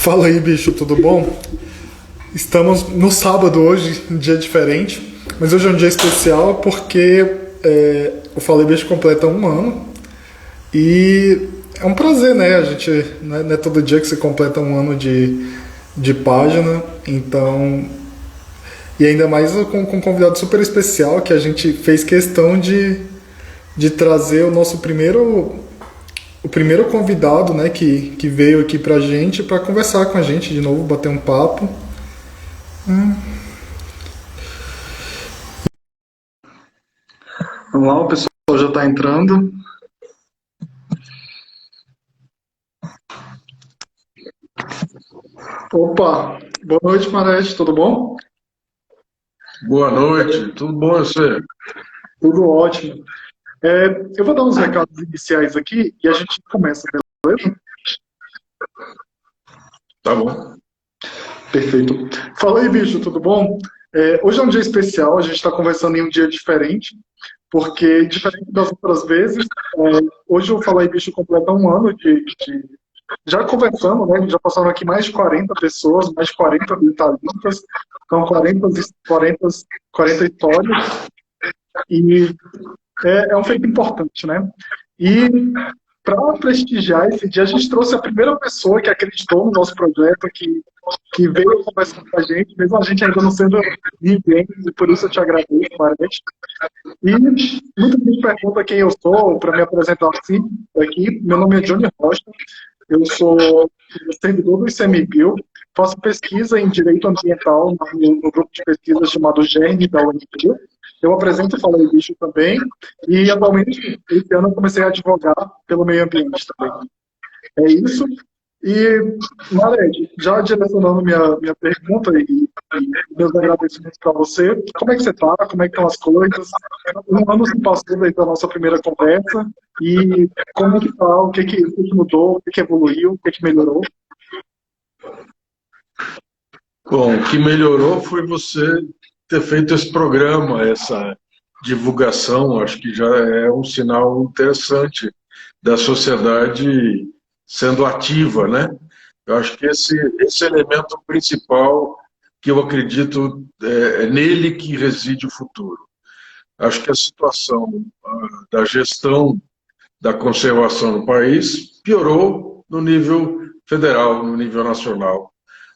Fala aí, bicho, tudo bom? Estamos no sábado hoje, um dia diferente, mas hoje é um dia especial porque o Fala aí, bicho completa um ano e é um prazer, né? A gente não é todo dia que se completa um ano de página, então. E ainda mais com um convidado super especial que a gente fez questão de trazer o primeiro convidado, né, que veio aqui pra gente para conversar com a gente de novo, bater um papo. Vamos lá, o pessoal já está entrando. Opa, boa noite, Marete, tudo bom? Boa noite, tudo bom você? Tudo ótimo. Eu vou dar uns recados iniciais aqui e a gente começa, beleza? Tá bom. Perfeito. Fala aí, bicho, tudo bom? Hoje é um dia especial, a gente está conversando em um dia diferente, porque, diferente das outras vezes, hoje o Fala aí, bicho completa um ano já conversando, né? Já passaram aqui mais de 40 pessoas, mais de 40 detalhistas, então 40 histórias, e é um feito importante, né? E para prestigiar esse dia, a gente trouxe a primeira pessoa que acreditou no nosso projeto, que veio conversar com a gente, mesmo a gente ainda não sendo ninguém, e por isso eu te agradeço, Marete. E muita gente pergunta quem eu sou, para me apresentar assim, aqui. Meu nome é Johnny Rocha, eu sou servidor do ICMBio, faço pesquisa em direito ambiental no grupo de pesquisa chamado GERN da UNB. Eu apresento o Fala aí, Bicho também, e atualmente, esse ano, eu comecei a advogar pelo meio ambiente também. É isso. E, Marek, já direcionando minha pergunta e meus agradecimentos para você, como é que você está? Como é que estão as coisas? Um ano se passou desde a nossa primeira conversa e como é que está? O que mudou? O que evoluiu? O que melhorou? Bom, o que melhorou foi você ter feito esse programa, essa divulgação, acho que já é um sinal interessante da sociedade sendo ativa, né? Eu acho que esse elemento principal que eu acredito é nele que reside o futuro. Acho que a situação da gestão da conservação no país piorou no nível federal, no nível nacional.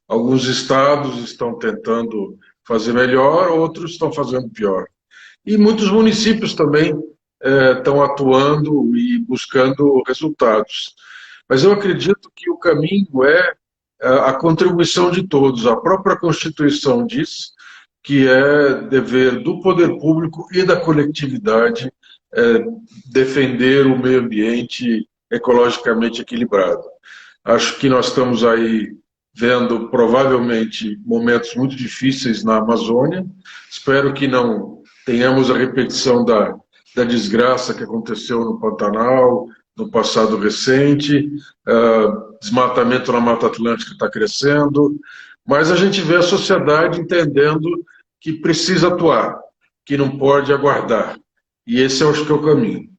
Alguns estados estão tentando fazer melhor, outros estão fazendo pior. E muitos municípios também estão atuando e buscando resultados. Mas eu acredito que o caminho é a contribuição de todos. A própria Constituição diz que é dever do poder público e da coletividade é, defender o meio ambiente ecologicamente equilibrado. Acho que nós estamos aí vendo provavelmente momentos muito difíceis na Amazônia. Espero que não tenhamos a repetição da desgraça que aconteceu no Pantanal, no passado recente, desmatamento na Mata Atlântica está crescendo, mas a gente vê a sociedade entendendo que precisa atuar, que não pode aguardar. E esse eu acho que é o caminho.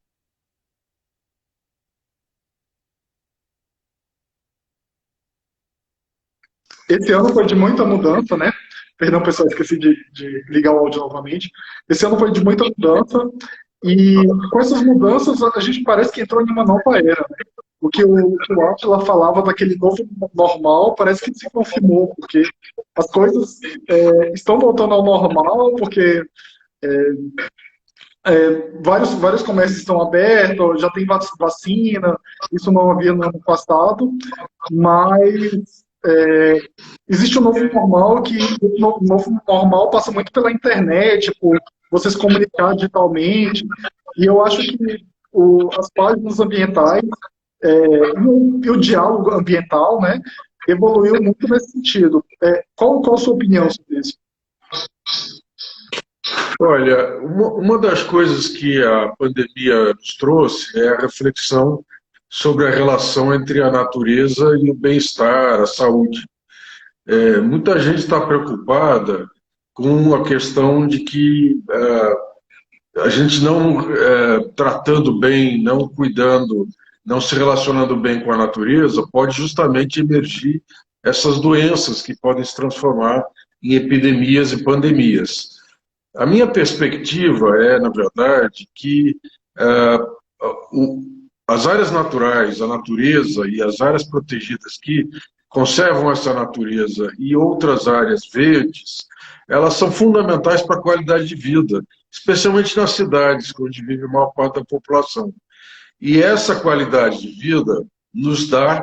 Esse ano foi de muita mudança, né? Perdão, pessoal, esqueci de ligar o áudio novamente. Esse ano foi de muita mudança e com essas mudanças a gente parece que entrou em uma nova era, né? O que o Átila falava daquele novo normal parece que se confirmou, porque as coisas estão voltando ao normal, porque vários comércios estão abertos, já tem vacina, isso não havia no ano passado, mas existe um novo normal que o novo normal passa muito pela internet, por você se comunicar digitalmente, e eu acho que as páginas ambientais e o diálogo ambiental, né, evoluiu muito nesse sentido. Qual a sua opinião sobre isso? Olha, uma das coisas que a pandemia nos trouxe é a reflexão sobre a relação entre a natureza e o bem-estar, a saúde. Muita gente está preocupada com a questão de que a gente não tratando bem, não cuidando, não se relacionando bem com a natureza, pode justamente emergir essas doenças que podem se transformar em epidemias e pandemias. A minha perspectiva é, na verdade, que as áreas naturais, a natureza e as áreas protegidas que conservam essa natureza e outras áreas verdes, elas são fundamentais para a qualidade de vida, especialmente nas cidades, onde vive a maior parte da população. E essa qualidade de vida nos dá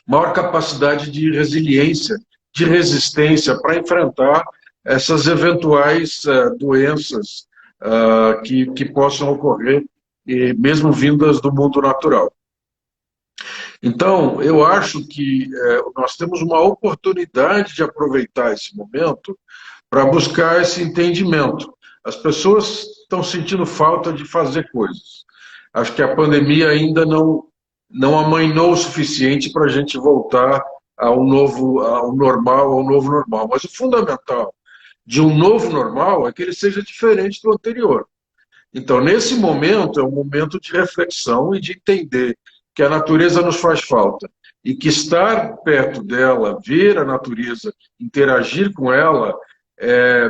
maior capacidade de resiliência, de resistência para enfrentar essas eventuais doenças que possam ocorrer, mesmo vindas do mundo natural. Então, eu acho que nós temos uma oportunidade de aproveitar esse momento para buscar esse entendimento. As pessoas estão sentindo falta de fazer coisas. Acho que a pandemia ainda não amainou o suficiente para a gente voltar ao novo normal. Mas o fundamental de um novo normal é que ele seja diferente do anterior. Então, nesse momento, é um momento de reflexão e de entender que a natureza nos faz falta e que estar perto dela, ver a natureza, interagir com ela,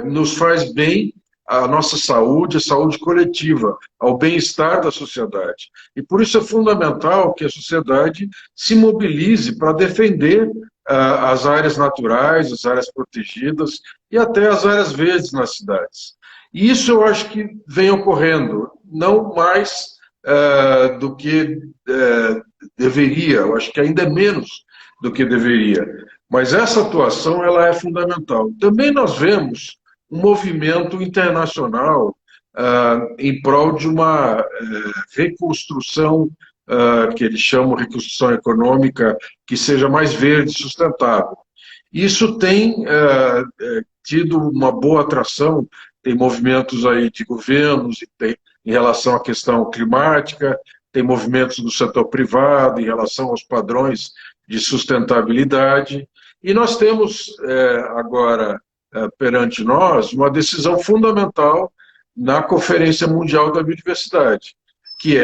nos faz bem à nossa saúde, à saúde coletiva, ao bem-estar da sociedade. E por isso é fundamental que a sociedade se mobilize para defender as áreas naturais, as áreas protegidas e até as áreas verdes nas cidades. E isso eu acho que vem ocorrendo, não mais do que deveria, eu acho que ainda é menos do que deveria. Mas essa atuação ela é fundamental. Também nós vemos um movimento internacional em prol de uma reconstrução, que eles chamam de reconstrução econômica, que seja mais verde e sustentável. Isso tem tido uma boa atração, tem movimentos aí de governos em relação à questão climática, tem movimentos do setor privado em relação aos padrões de sustentabilidade, e nós temos agora perante nós uma decisão fundamental na Conferência Mundial da Biodiversidade, que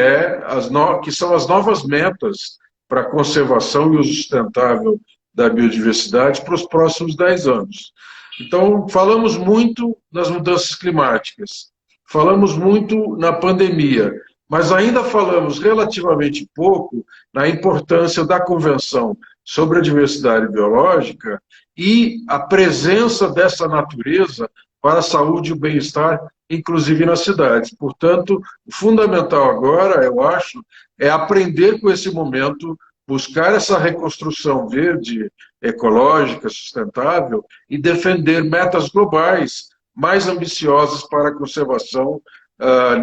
são as novas metas para a conservação e uso sustentável da biodiversidade para os próximos 10 anos. Então, falamos muito nas mudanças climáticas, falamos muito na pandemia, mas ainda falamos relativamente pouco na importância da Convenção sobre a Diversidade Biológica e a presença dessa natureza para a saúde e o bem-estar, inclusive nas cidades. Portanto, o fundamental agora, eu acho, é aprender com esse momento, buscar essa reconstrução verde, ecológica, sustentável e defender metas globais mais ambiciosas para a conservação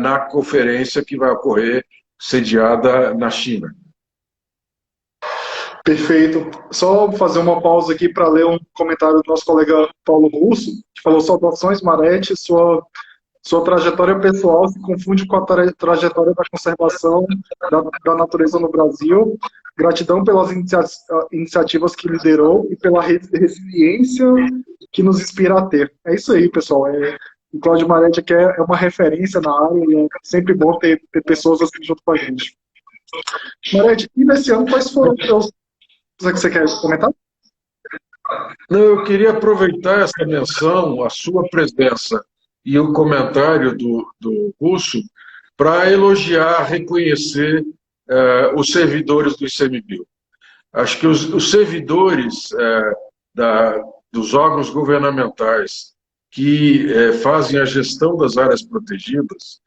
na conferência que vai ocorrer sediada na China. Perfeito. Só fazer uma pausa aqui para ler um comentário do nosso colega Paulo Russo, que falou: saudações, Marete, sua trajetória pessoal se confunde com a trajetória da conservação da natureza no Brasil. Gratidão pelas iniciativas que liderou e pela resiliência que nos inspira a ter. É isso aí, pessoal. O Cláudio Marete aqui é uma referência na área e é sempre bom ter pessoas assim junto com a gente. Marete, e nesse ano, quais foram os seus... que você quer comentar? Não, eu queria aproveitar essa menção, a sua presença e o comentário do Russo para elogiar, reconhecer os servidores do ICMBio. Acho que os servidores dos órgãos governamentais que fazem a gestão das áreas protegidas,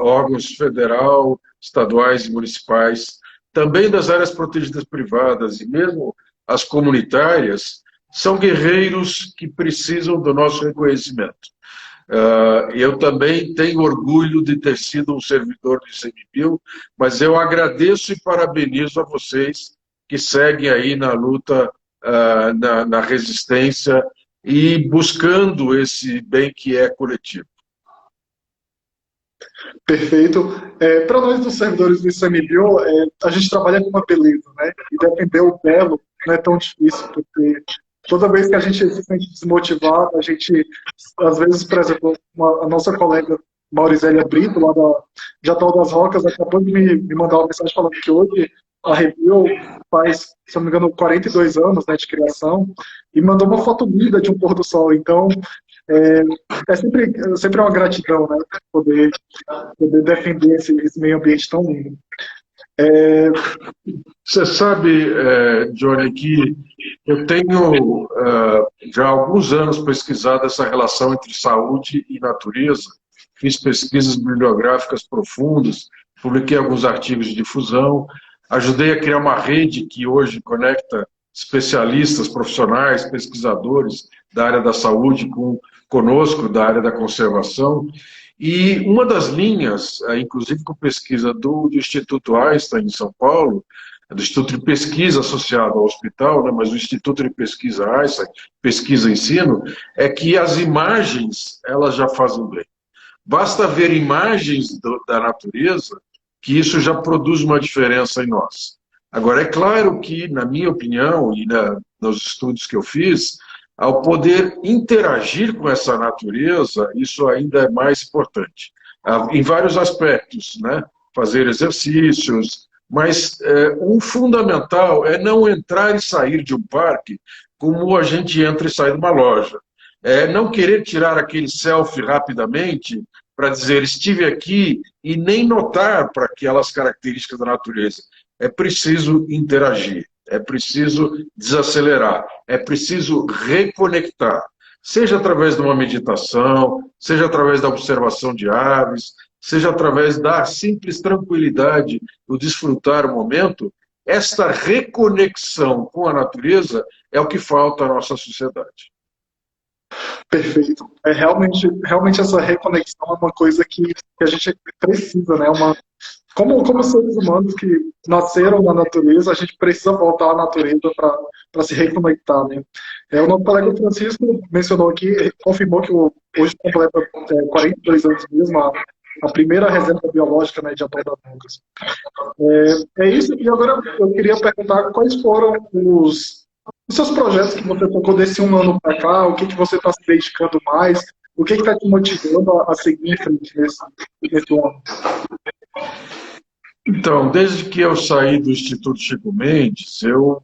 órgãos federal, estaduais e municipais, também das áreas protegidas privadas e mesmo as comunitárias, são guerreiros que precisam do nosso reconhecimento. Eu também tenho orgulho de ter sido um servidor do ICMBio, mas eu agradeço e parabenizo a vocês que seguem aí na luta, na resistência e buscando esse bem que é coletivo. Perfeito. Para nós, dos servidores do ICMBio, a gente trabalha com uma beleza, né? E defender o belo não é tão difícil, porque toda vez que a gente se sente desmotivado, a gente, às vezes, por exemplo, a nossa colega Maurizélia Brito, lá da Jatau das Rocas, acabou de me mandar uma mensagem falando que hoje a Review faz, se não me engano, 42 anos, né, de criação, e mandou uma foto linda de um pôr do sol. Então, sempre uma gratidão, né, poder defender esse meio ambiente tão lindo. Você sabe, Johnny, que eu tenho já há alguns anos pesquisado essa relação entre saúde e natureza. Fiz pesquisas bibliográficas profundas, publiquei alguns artigos de difusão, ajudei a criar uma rede que hoje conecta especialistas, profissionais, pesquisadores da área da saúde conosco, da área da conservação. E uma das linhas, inclusive com pesquisa do Instituto Einstein, em São Paulo, do Instituto de Pesquisa associado ao hospital, né, mas o Instituto de Pesquisa Einstein, pesquisa e ensino, é que as imagens, elas já fazem bem. Basta ver imagens da natureza que isso já produz uma diferença em nós. Agora, é claro que, na minha opinião, e nos estudos que eu fiz, ao poder interagir com essa natureza, isso ainda é mais importante. Em vários aspectos, né? Fazer exercícios, mas um fundamental é não entrar e sair de um parque como a gente entra e sai de uma loja. Não querer tirar aquele selfie rapidamente para dizer estive aqui e nem notar para aquelas características da natureza. É preciso interagir. É preciso desacelerar, é preciso reconectar, seja através de uma meditação, seja através da observação de aves, seja através da simples tranquilidade, do desfrutar o momento. Esta reconexão com a natureza é o que falta à nossa sociedade. Perfeito. Realmente essa reconexão é uma coisa que a gente precisa, né? Como seres humanos que nasceram na natureza, a gente precisa voltar à natureza para se reconectar, né? O nosso colega Francisco mencionou aqui, confirmou que hoje completa 42 anos mesmo, a primeira reserva biológica, né, de Atol das Nuvens. É isso, e agora eu queria perguntar quais foram os seus projetos que você tocou desse um ano para cá, o que você está se dedicando mais, o que está te motivando a seguir em frente nesse ano? Então, desde que eu saí do Instituto Chico Mendes, eu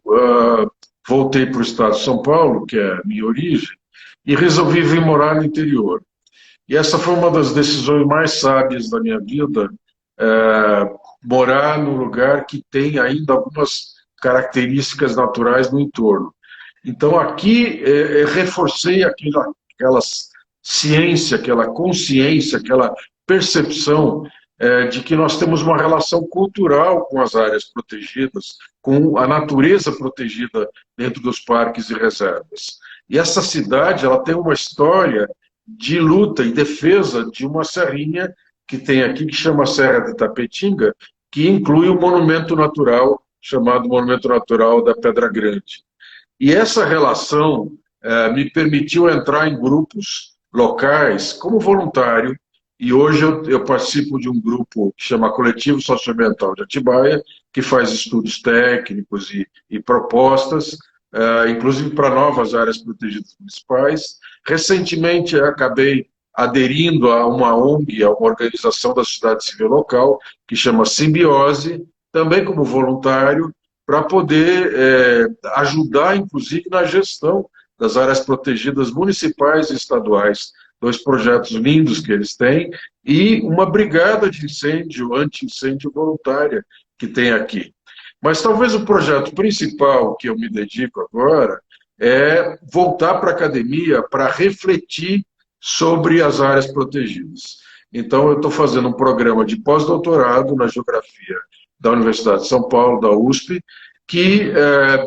voltei para o estado de São Paulo, que é a minha origem, e resolvi vir morar no interior. E essa foi uma das decisões mais sábias da minha vida, morar num lugar que tem ainda algumas características naturais no entorno. Então, aqui, reforcei aquela ciência, aquela consciência, aquela percepção de que nós temos uma relação cultural com as áreas protegidas, com a natureza protegida dentro dos parques e reservas. E essa cidade, ela tem uma história de luta e defesa de uma serrinha que tem aqui, que chama Serra de Tapetinga, que inclui um monumento natural chamado Monumento Natural da Pedra Grande. E essa relação me permitiu entrar em grupos locais como voluntário, e hoje eu participo de um grupo que chama Coletivo Socioambiental de Atibaia, que faz estudos técnicos e propostas, inclusive para novas áreas protegidas municipais. Recentemente acabei aderindo a uma ONG, a uma organização da sociedade civil local, que chama Simbiose, também como voluntário, para poder ajudar, inclusive, na gestão das áreas protegidas municipais e estaduais. 2 projetos lindos que eles têm, e uma brigada de incêndio, anti-incêndio voluntária que tem aqui. Mas talvez o projeto principal que eu me dedico agora é voltar para a academia para refletir sobre as áreas protegidas. Então, eu estou fazendo um programa de pós-doutorado na Geografia da Universidade de São Paulo, da USP, que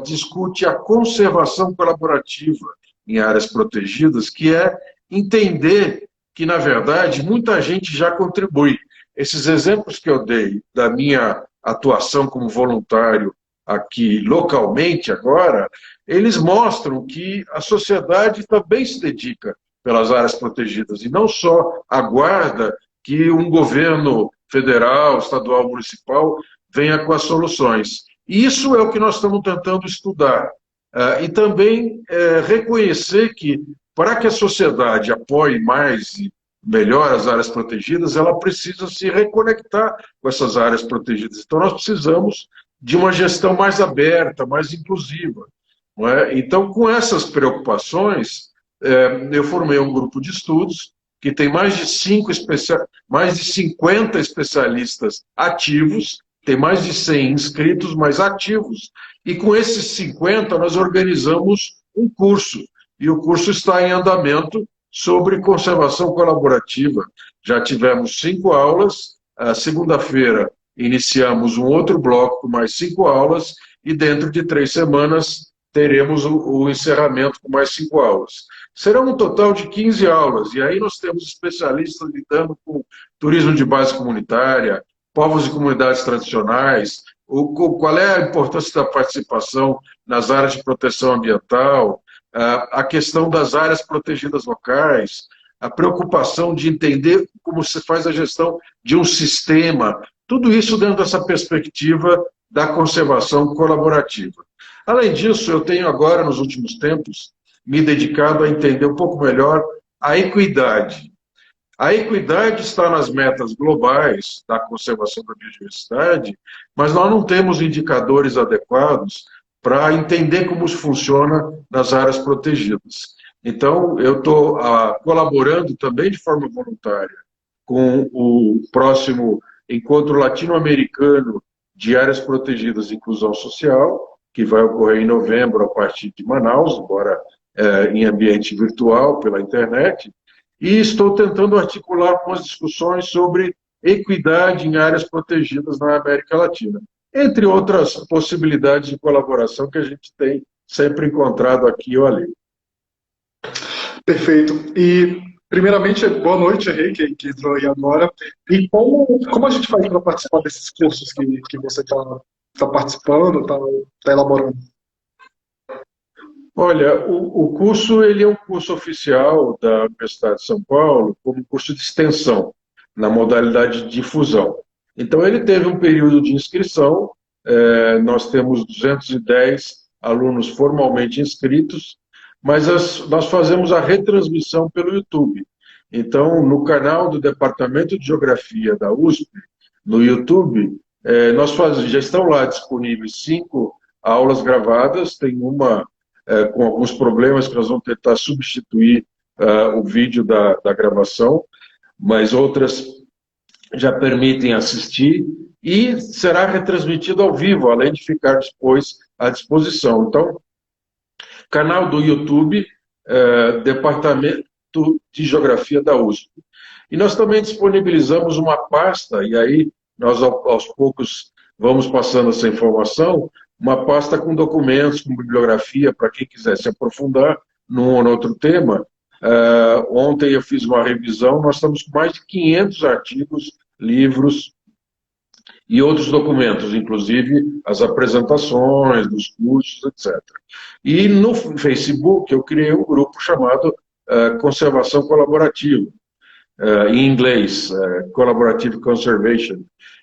discute a conservação colaborativa em áreas protegidas, que é entender que, na verdade, muita gente já contribui. Esses exemplos que eu dei da minha atuação como voluntário aqui localmente agora, eles mostram que a sociedade também se dedica pelas áreas protegidas e não só aguarda que um governo federal, estadual, municipal venha com as soluções. E isso é o que nós estamos tentando estudar. E também reconhecer que, para que a sociedade apoie mais e melhor as áreas protegidas, ela precisa se reconectar com essas áreas protegidas. Então, nós precisamos de uma gestão mais aberta, mais inclusiva. Não é? Então, com essas preocupações, eu formei um grupo de estudos que tem mais de 50 especialistas ativos, tem mais de 100 inscritos, mas ativos, e com esses 50 nós organizamos um curso, e o curso está em andamento sobre conservação colaborativa. Já tivemos 5 aulas, a segunda-feira iniciamos um outro bloco com mais 5 aulas, e dentro de 3 semanas teremos o encerramento com mais 5 aulas. Serão um total de 15 aulas, e aí nós temos especialistas lidando com turismo de base comunitária, povos e comunidades tradicionais, qual é a importância da participação nas áreas de proteção ambiental, a questão das áreas protegidas locais, a preocupação de entender como se faz a gestão de um sistema, tudo isso dentro dessa perspectiva da conservação colaborativa. Além disso, eu tenho agora, nos últimos tempos, me dedicado a entender um pouco melhor a equidade. A equidade está nas metas globais da conservação da biodiversidade, mas nós não temos indicadores adequados para entender como isso funciona nas áreas protegidas. Então, eu estou colaborando também de forma voluntária com o próximo Encontro Latino-Americano de Áreas Protegidas e Inclusão Social, que vai ocorrer em novembro a partir de Manaus, embora em ambiente virtual, pela internet, e estou tentando articular com as discussões sobre equidade em áreas protegidas na América Latina, entre outras possibilidades de colaboração que a gente tem sempre encontrado aqui ou ali. Perfeito. E, primeiramente, boa noite, Rei, que entrou aí agora. E como a gente faz para participar desses cursos que você está participando, está elaborando? Olha, o curso ele é um curso oficial da Universidade de São Paulo, como curso de extensão, na modalidade de difusão. Então, ele teve um período de inscrição, nós temos 210 alunos formalmente inscritos, mas nós fazemos a retransmissão pelo YouTube. Então, no canal do Departamento de Geografia da USP, no YouTube, já estão lá disponíveis 5 aulas gravadas, tem uma com alguns problemas que nós vamos tentar substituir o vídeo da gravação, mas outras já permitem assistir e será retransmitido ao vivo, além de ficar depois à disposição. Então, canal do YouTube, Departamento de Geografia da USP. E nós também disponibilizamos uma pasta, e aí nós aos poucos vamos passando essa informação, uma pasta com documentos, com bibliografia, para quem quiser se aprofundar num ou outro tema. Ontem eu fiz uma revisão, nós estamos com mais de 500 artigos, livros e outros documentos, inclusive as apresentações dos cursos, etc. E no Facebook eu criei um grupo chamado Conservação Colaborativa, em inglês, Collaborative Conservation.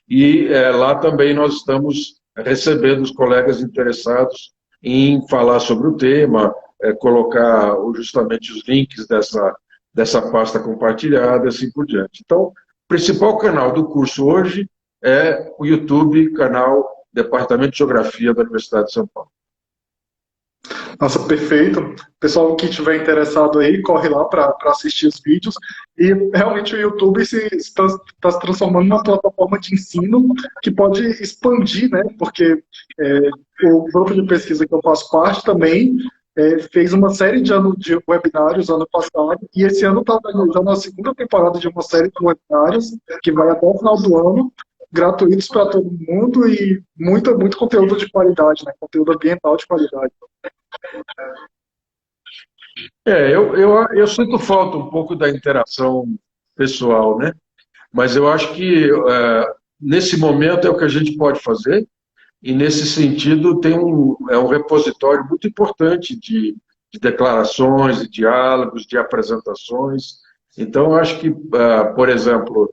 E lá também nós estamos recebendo os colegas interessados em falar sobre o tema, colocar justamente os links dessa pasta compartilhada e assim por diante. Então, o principal canal do curso hoje é o YouTube, canal Departamento de Geografia da Universidade de São Paulo. Nossa, perfeito. Pessoal que estiver interessado aí, corre lá para assistir os vídeos. E realmente o YouTube está se transformando numa plataforma de ensino que pode expandir, né? Porque o grupo de pesquisa que eu faço parte também fez uma série de webinários ano passado, e esse ano está organizando a segunda temporada de uma série de webinários que vai até o final do ano, gratuitos para todo mundo e muito conteúdo de qualidade, né? Conteúdo ambiental de qualidade. Eu sinto falta um pouco da interação pessoal, né? Mas eu acho que nesse momento é o que a gente pode fazer, e nesse sentido tem um repositório muito importante de declarações, de diálogos, de apresentações. Então, eu acho que, por exemplo,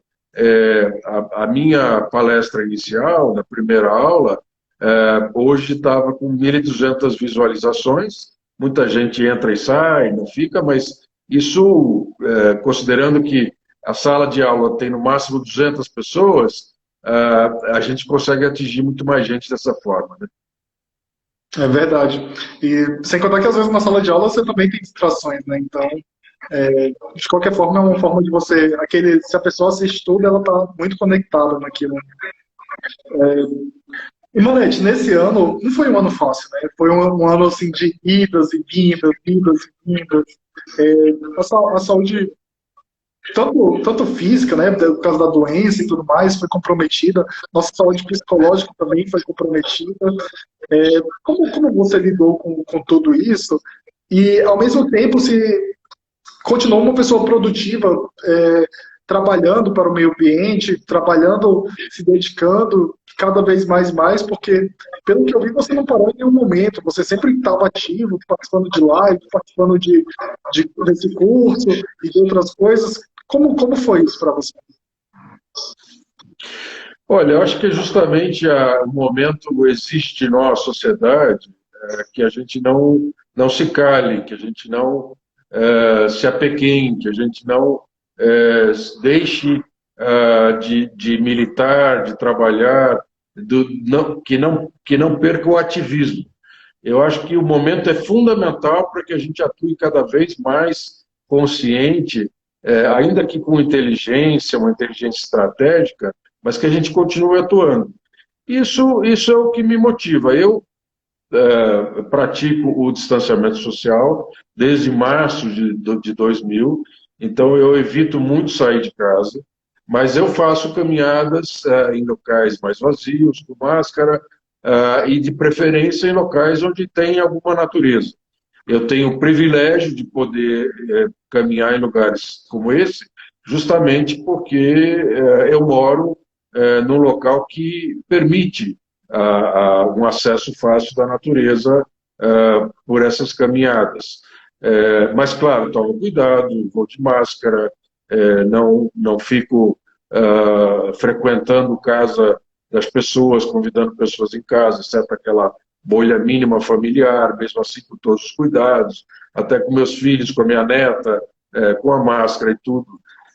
a minha palestra inicial, na primeira aula, hoje estava com 1.200 visualizações, muita gente entra e sai, não fica, mas isso, considerando que a sala de aula tem no máximo 200 pessoas, a gente consegue atingir muito mais gente dessa forma, né? É verdade. E sem contar que às vezes na sala de aula você também tem distrações, né? Então, de qualquer forma, é uma forma de você. Se a pessoa assiste tudo, ela está muito conectada naquilo. E, Manete, nesse ano, não foi um ano fácil, né? Foi um ano assim de idas e vindas, idas e vindas. A saúde, tanto física, né? Por causa da doença e tudo mais, foi comprometida. Nossa saúde psicológica também foi comprometida. Como você lidou com tudo isso? E, ao mesmo tempo, se continuou uma pessoa produtiva, trabalhando para o meio ambiente, trabalhando, se dedicando cada vez mais e mais, porque, pelo que eu vi, você não parou em nenhum momento, você sempre estava ativo, participando de live, participando desse curso e de outras coisas. Como foi isso para você? Olha, eu acho que justamente o momento existe em nossa sociedade que a gente não se cale, que a gente não se apequene, que a gente não deixe de militar, de trabalhar, que não perca o ativismo. Eu acho que o momento é fundamental para que a gente atue cada vez mais consciente, ainda que com inteligência, uma inteligência estratégica, mas que a gente continue atuando. Isso é o que me motiva. Eu pratico o distanciamento social desde março de 2000, então eu evito muito sair de casa, mas eu faço caminhadas em locais mais vazios, com máscara, e de preferência em locais onde tem alguma natureza. Eu tenho o privilégio de poder caminhar em lugares como esse, justamente porque eu moro num local que permite um acesso fácil da natureza por essas caminhadas. Mas, claro, tomo cuidado, vou de máscara, não fico frequentando casa das pessoas, convidando pessoas em casa, exceto aquela bolha mínima familiar, mesmo assim com todos os cuidados, até com meus filhos, com a minha neta, com a máscara e tudo.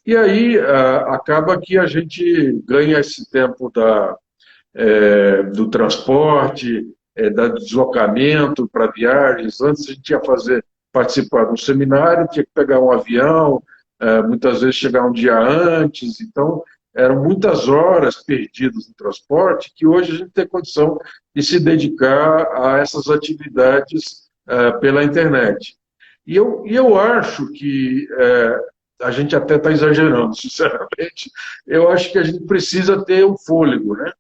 E aí acaba que a gente ganha esse tempo do transporte, do deslocamento para viagens. Antes a gente ia participar de um seminário, tinha que pegar um avião, muitas vezes chegar um dia antes, então eram muitas horas perdidas no transporte que hoje a gente tem condição de se dedicar a essas atividades pela internet. E eu acho que a gente até está exagerando, sinceramente. Eu acho que a gente precisa ter um fôlego, né?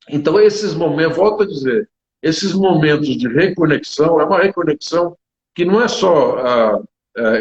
Então, esses momentos, volto a dizer, esses momentos de reconexão, é uma reconexão que não é só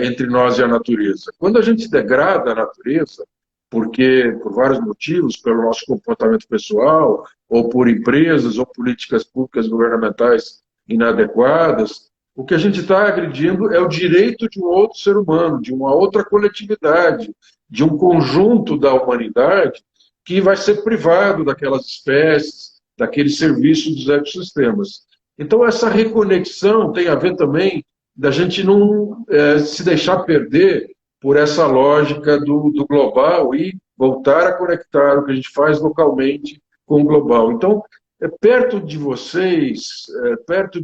entre nós e a natureza. Quando a gente degrada a natureza, porque por vários motivos, pelo nosso comportamento pessoal, ou por empresas, ou políticas públicas governamentais inadequadas, o que a gente está agredindo é o direito de um outro ser humano, de uma outra coletividade, de um conjunto da humanidade que vai ser privado daquelas espécies, daqueles serviços dos ecossistemas. Então, essa reconexão tem a ver também da gente não se deixar perder por essa lógica do global e voltar a conectar o que a gente faz localmente com o global. Então, perto de vocês, perto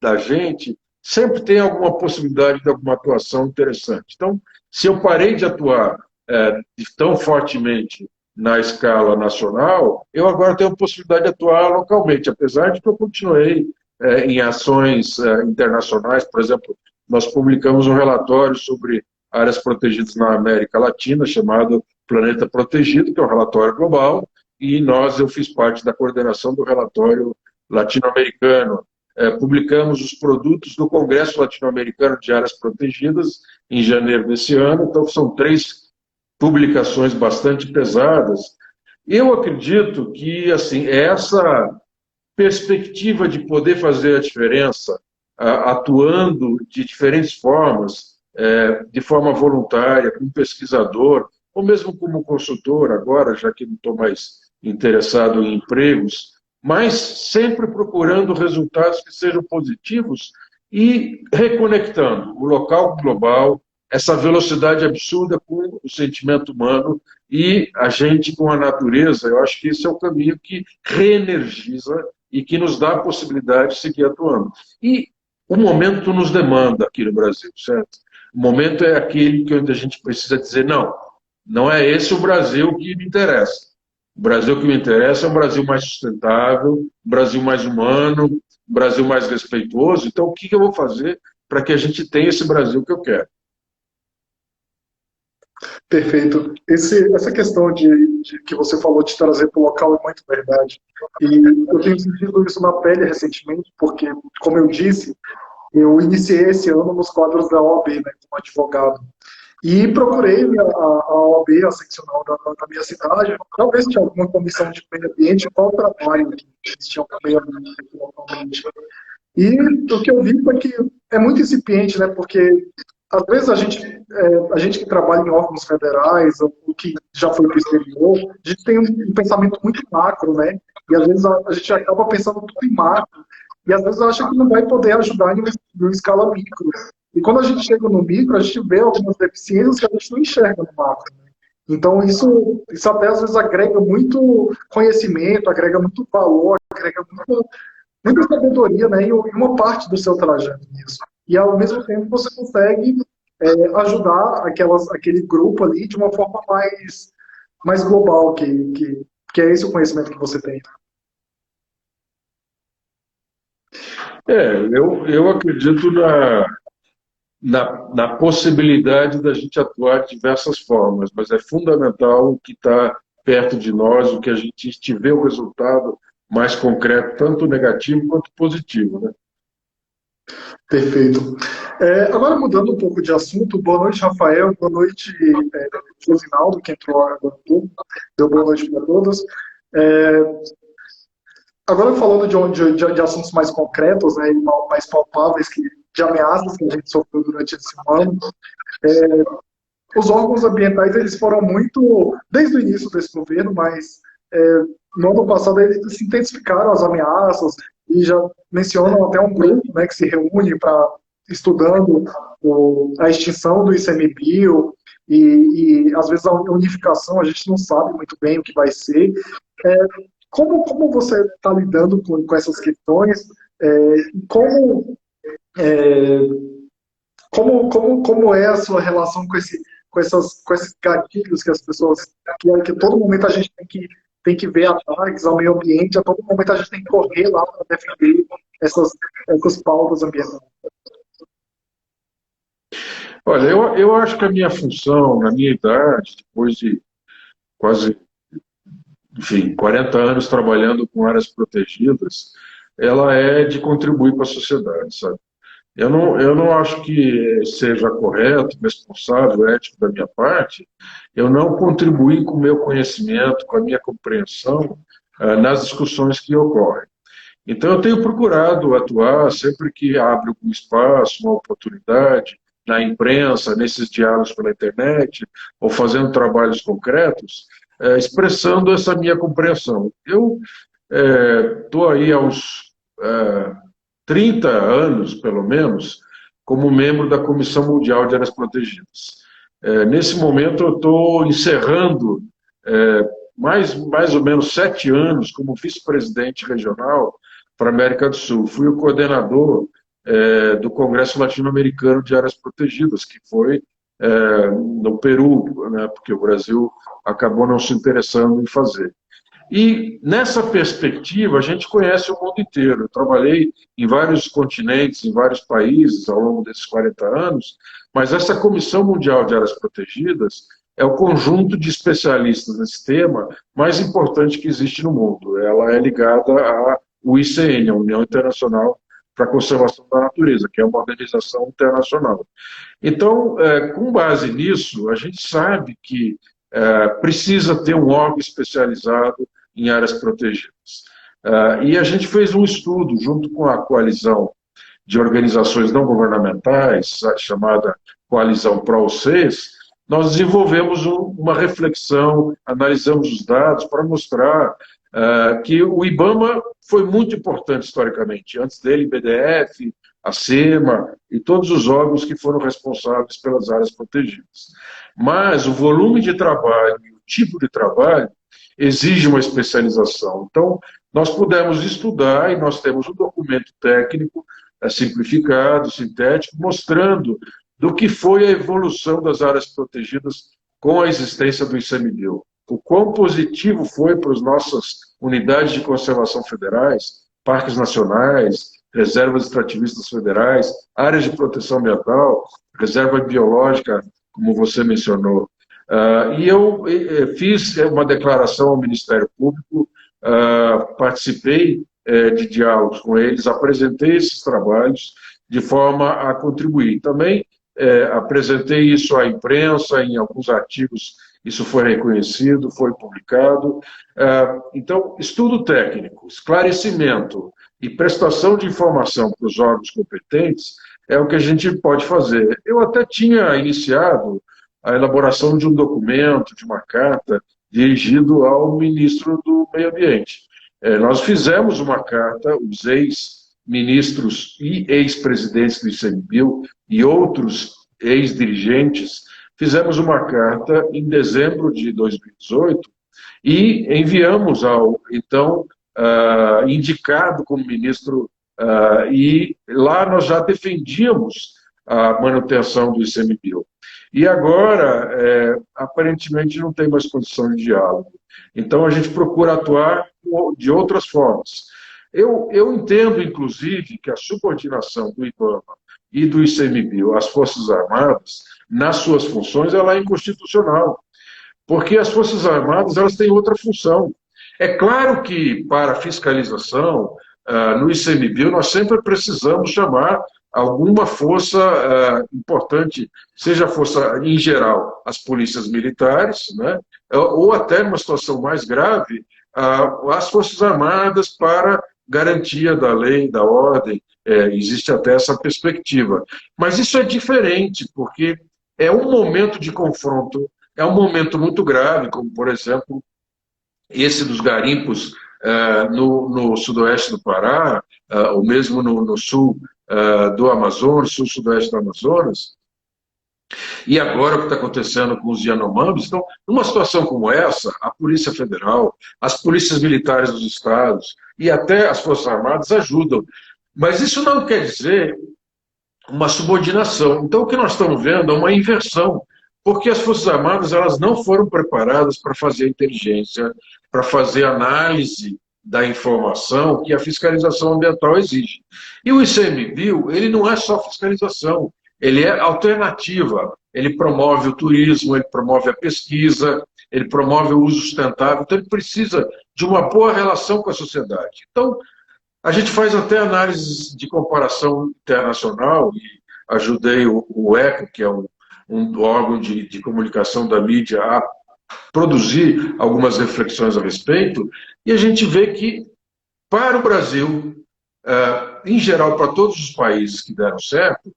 da gente, sempre tem alguma possibilidade de alguma atuação interessante. Então, se eu parei de atuar tão fortemente na escala nacional, eu agora tenho a possibilidade de atuar localmente, apesar de que eu continuei em ações internacionais. Por exemplo, nós publicamos um relatório sobre áreas protegidas na América Latina, chamado Planeta Protegido, que é um relatório global, e eu fiz parte da coordenação do relatório latino-americano. Publicamos os produtos do Congresso Latino-Americano de Áreas Protegidas em janeiro desse ano, então são 3 publicações bastante pesadas. Eu acredito que assim, essa perspectiva de poder fazer a diferença atuando de diferentes formas, de forma voluntária, como pesquisador, ou mesmo como consultor agora, já que não estou mais interessado em empregos, mas sempre procurando resultados que sejam positivos e reconectando o local global, essa velocidade absurda com o sentimento humano e a gente com a natureza, eu acho que esse é o caminho que reenergiza e que nos dá a possibilidade de seguir atuando. E o momento nos demanda aqui no Brasil, certo? O momento é aquele que onde a gente precisa dizer, não, não é esse o Brasil que me interessa. O Brasil que me interessa é um Brasil mais sustentável, um Brasil mais humano, um Brasil mais respeitoso. Então, o que eu vou fazer para que a gente tenha esse Brasil que eu quero? Perfeito. Essa questão que você falou de trazer para o local é muito verdade. E eu tenho sentido isso na pele recentemente, porque, como eu disse, eu iniciei esse ano nos quadros da OAB, né, como advogado. E procurei a OAB, a seccional da minha cidade, talvez tinha alguma comissão de meio ambiente, qual trabalho que eles tinham com meio ambiente localmente. E o que eu vi foi que é muito incipiente, né? Porque às vezes a gente que trabalha em órgãos federais, ou que já foi para o exterior, a gente tem um pensamento muito macro, né? E às vezes a gente acaba pensando tudo em macro, e às vezes acha que não vai poder ajudar em uma escala micro. E quando a gente chega no micro, a gente vê algumas deficiências que a gente não enxerga no macro. Então, isso até às vezes agrega muito conhecimento, agrega muito valor, agrega muita sabedoria, né, e uma parte do seu trajeto nisso. E, ao mesmo tempo, você consegue ajudar aquele grupo ali de uma forma mais global, que é esse o conhecimento que você tem. Eu acredito na possibilidade da gente atuar de diversas formas, mas é fundamental o que está perto de nós, o que a gente vê o resultado mais concreto, tanto negativo quanto positivo, né? Perfeito. Agora, mudando um pouco de assunto, boa noite, Rafael, boa noite, Josinaldo, que entrou agora um pouco, deu boa noite para todos. É, Agora, falando de assuntos mais concretos, né, e mais palpáveis, de ameaças que a gente sofreu durante esse ano, os órgãos ambientais eles foram muito, desde o início desse governo, mas no ano passado eles se intensificaram as ameaças e já mencionam até um grupo, né, que se reúne para estudando a extinção do ICMBio e às vezes a unificação a gente não sabe muito bem o que vai ser. É, como você está lidando com essas questões? Como, é, como é a sua relação com esses gatilhos que as pessoas, que a todo momento a gente tem que ver ataques ao meio ambiente, a todo momento a gente tem que correr lá para defender essas pautas ambientais? Olha, eu acho que a minha função, na minha idade, depois de quase, enfim, 40 anos trabalhando com áreas protegidas, ela é de contribuir para a sociedade, sabe? Eu não acho que seja correto, responsável, ético da minha parte, eu não contribuir com o meu conhecimento, com a minha compreensão nas discussões que ocorrem. Então, eu tenho procurado atuar sempre que abre um espaço, uma oportunidade, na imprensa, nesses diálogos pela internet, ou fazendo trabalhos concretos, expressando essa minha compreensão. Eu estou aí há uns 30 anos, pelo menos, como membro da Comissão Mundial de Áreas Protegidas. Nesse momento, eu estou encerrando mais ou menos 7 anos como vice-presidente regional para a América do Sul. Fui o coordenador do Congresso Latino-Americano de Áreas Protegidas, que foi no Peru, né, porque o Brasil acabou não se interessando em fazer. E nessa perspectiva, a gente conhece o mundo inteiro. Eu trabalhei em vários continentes, em vários países ao longo desses 40 anos, mas essa Comissão Mundial de Áreas Protegidas é o conjunto de especialistas nesse tema mais importante que existe no mundo. Ela é ligada ao ICN, a União Internacional para a Conservação da Natureza, que é uma organização internacional. Então, com base nisso, a gente sabe que precisa ter um órgão especializado em áreas protegidas. E a gente fez um estudo junto com a coalizão de organizações não governamentais, chamada Coalizão ProCES. Nós desenvolvemos uma reflexão, analisamos os dados para mostrar que o IBAMA foi muito importante historicamente. Antes dele, BDF, a SEMA e todos os órgãos que foram responsáveis pelas áreas protegidas. Mas o volume de trabalho e o tipo de trabalho exige uma especialização. Então, nós pudemos estudar e nós temos um documento técnico simplificado, sintético, mostrando do que foi a evolução das áreas protegidas com a existência do ICMBio. O quão positivo foi para as nossas unidades de conservação federais, parques nacionais, reservas extrativistas federais, áreas de proteção ambiental, reserva biológica, como você mencionou. E eu fiz uma declaração ao Ministério Público, participei de diálogos com eles, apresentei esses trabalhos de forma a contribuir. Também apresentei isso à imprensa, em alguns artigos isso foi reconhecido, foi publicado. Então, estudo técnico, esclarecimento e prestação de informação para os órgãos competentes é o que a gente pode fazer. Eu até tinha iniciado a elaboração de um documento, de uma carta, dirigido ao ministro do Meio Ambiente. Nós fizemos uma carta, os ex-ministros e ex-presidentes do ICMBio e outros ex-dirigentes, fizemos uma carta em dezembro de 2018 e enviamos ao, então, indicado como ministro, e lá nós já defendíamos a manutenção do ICMBio. E agora, aparentemente, não tem mais condição de diálogo. Então, a gente procura atuar de outras formas. Eu entendo, inclusive, que a subordinação do IBAMA e do ICMBio às Forças Armadas, nas suas funções, ela é inconstitucional. Porque as Forças Armadas elas têm outra função. É claro que, para fiscalização, no ICMBio, nós sempre precisamos chamar alguma força importante, seja a força, em geral, as polícias militares, né, ou até, numa situação mais grave, as Forças Armadas para garantia da lei, da ordem, existe até essa perspectiva. Mas isso é diferente, porque é um momento de confronto, é um momento muito grave, como, por exemplo, esse dos garimpos no sudoeste do Pará, ou mesmo no sul do Amazonas, sul-sudoeste do Amazonas, e agora o que está acontecendo com os Yanomamis. Então, numa situação como essa, a Polícia Federal, as polícias militares dos estados e até as Forças Armadas ajudam. Mas isso não quer dizer uma subordinação. Então, o que nós estamos vendo é uma inversão, porque as Forças Armadas elas não foram preparadas para fazer inteligência, para fazer análise da informação que a fiscalização ambiental exige. E o ICMBio, ele não é só fiscalização, ele é alternativa, ele promove o turismo, ele promove a pesquisa, ele promove o uso sustentável, então ele precisa de uma boa relação com a sociedade. Então, a gente faz até análises de comparação internacional, e ajudei o ECO, que é um órgão de comunicação da mídia, a produzir algumas reflexões a respeito, e a gente vê que, para o Brasil, em geral, para todos os países que deram certo,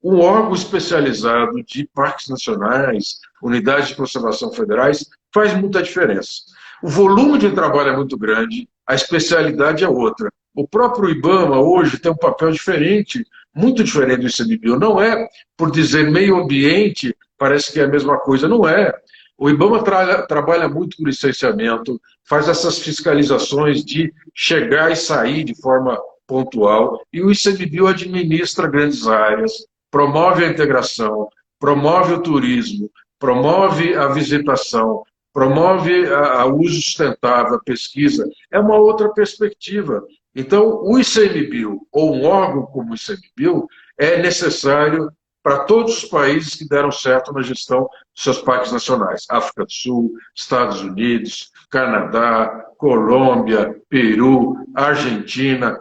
um órgão especializado de parques nacionais, unidades de conservação federais, faz muita diferença. O volume de trabalho é muito grande, a especialidade é outra. O próprio IBAMA hoje tem um papel diferente, muito diferente do ICMBio. Não é por dizer meio ambiente, parece que é a mesma coisa, não é. O IBAMA trabalha muito com licenciamento, faz essas fiscalizações de chegar e sair de forma pontual, e o ICMBio administra grandes áreas, promove a integração, promove o turismo, promove a visitação, promove o uso sustentável, a pesquisa. É uma outra perspectiva. Então, o ICMBio, ou um órgão como o ICMBio, é necessário para todos os países que deram certo na gestão dos seus parques nacionais. África do Sul, Estados Unidos, Canadá, Colômbia, Peru, Argentina.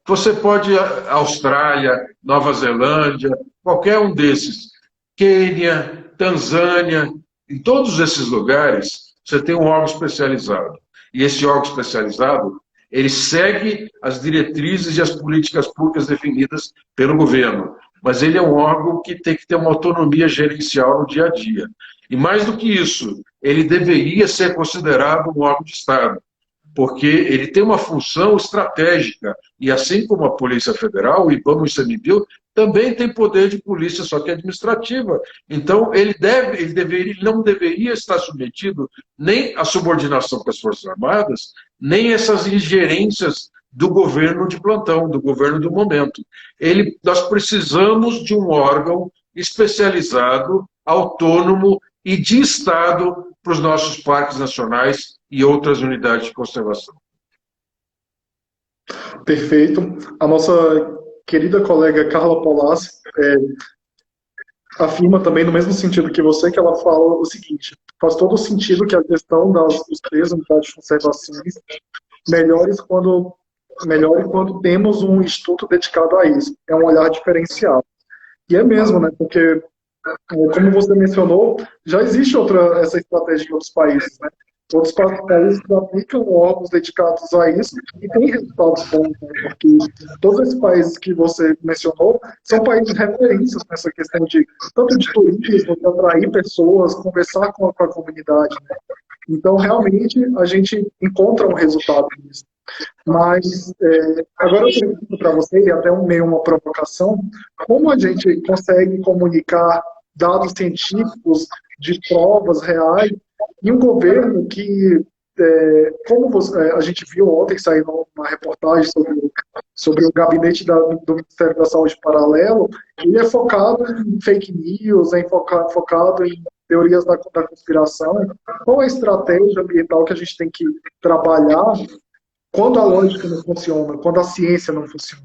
Você pode Austrália, Nova Zelândia, qualquer um desses. Quênia, Tanzânia, em todos esses lugares, você tem um órgão especializado. E esse órgão especializado, ele segue as diretrizes e as políticas públicas definidas pelo governo. Mas ele é um órgão que tem que ter uma autonomia gerencial no dia a dia. E mais do que isso, ele deveria ser considerado um órgão de Estado. porque ele tem uma função estratégica, e assim como a Polícia Federal, o IBAMA e o ICMBio, também tem poder de polícia, só que administrativa. Então, ele não deveria estar submetido nem à subordinação com as Forças Armadas, nem essas ingerências do governo de plantão, do governo do momento. Nós precisamos de um órgão especializado, autônomo e de Estado para os nossos parques nacionais e outras unidades de conservação. Perfeito. A nossa querida colega Carla Polassi afirma também no mesmo sentido que você, que ela fala o seguinte: faz todo sentido que a gestão dos três unidades de conservações melhore quando temos um instituto dedicado a isso. É um olhar diferenciado. E é mesmo, né? Porque, como você mencionou, já existe essa estratégia em outros países, né? Outros países aplicam órgãos dedicados a isso e têm resultados bons, né? Porque todos esses países que você mencionou são países referências nessa questão de tanto de turismo, de atrair pessoas, conversar com a comunidade, né? Então, realmente, a gente encontra um resultado nisso. Mas, agora eu pergunto para vocês, e até meio uma provocação, como a gente consegue comunicar dados científicos de provas reais em um governo que, a gente viu ontem, saiu uma reportagem sobre o gabinete do Ministério da Saúde paralelo, ele é focado em fake news, é focado em teorias da conspiração. Qual é a estratégia ambiental que a gente tem que trabalhar quando a lógica não funciona, quando a ciência não funciona?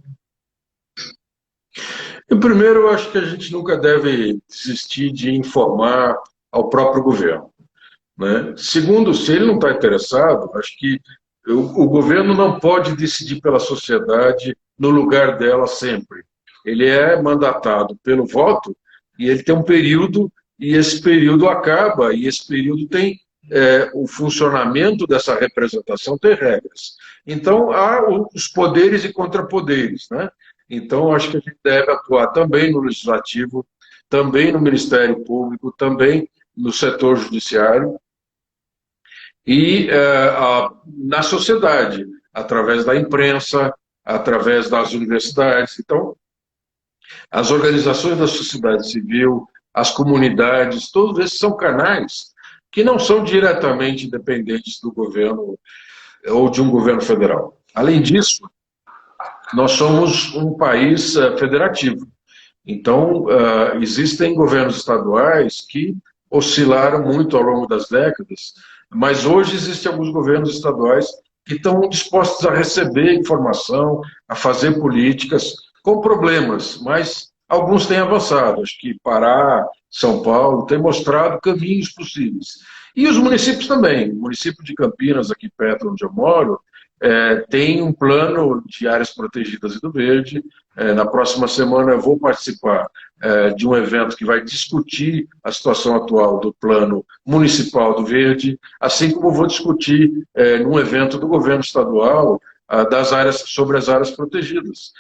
Primeiro, eu acho que a gente nunca deve desistir de informar ao próprio governo, né? Segundo, se ele não está interessado, acho que o governo não pode decidir pela sociedade no lugar dela sempre. Ele é mandatado pelo voto e ele tem um período, e esse período acaba, e esse período tem o funcionamento dessa representação tem regras. Então, há os poderes e contrapoderes, né? Então, acho que a gente deve atuar também no Legislativo, também no Ministério Público, também no setor judiciário e na sociedade, através da imprensa, através das universidades. Então, as organizações da sociedade civil, as comunidades, todos esses são canais que não são diretamente dependentes do governo ou de um governo federal. Além disso, nós somos um país federativo. Então, existem governos estaduais que oscilaram muito ao longo das décadas, mas hoje existem alguns governos estaduais que estão dispostos a receber informação, a fazer políticas com problemas, mas alguns têm avançado. Acho que Pará, São Paulo, têm mostrado caminhos possíveis. E os municípios também. O município de Campinas, aqui perto onde eu moro, tem um plano de áreas protegidas e do verde. Na próxima semana eu vou participar de um evento que vai discutir a situação atual do plano municipal do verde, assim como vou discutir num evento do governo estadual sobre as áreas protegidas.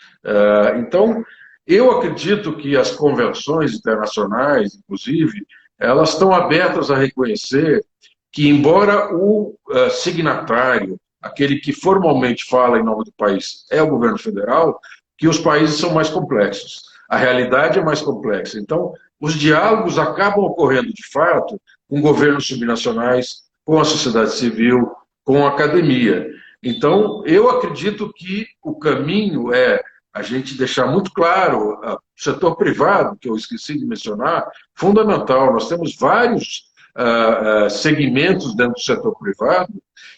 Então, eu acredito que as convenções internacionais, inclusive, elas estão abertas a reconhecer que, embora o signatário, aquele que formalmente fala em nome do país, é o governo federal, que os países são mais complexos. A realidade é mais complexa. Então, os diálogos acabam ocorrendo, de fato, com governos subnacionais, com a sociedade civil, com a academia. Então, eu acredito que o caminho é a gente deixar muito claro, o setor privado, que eu esqueci de mencionar, fundamental. Nós temos vários segmentos dentro do setor privado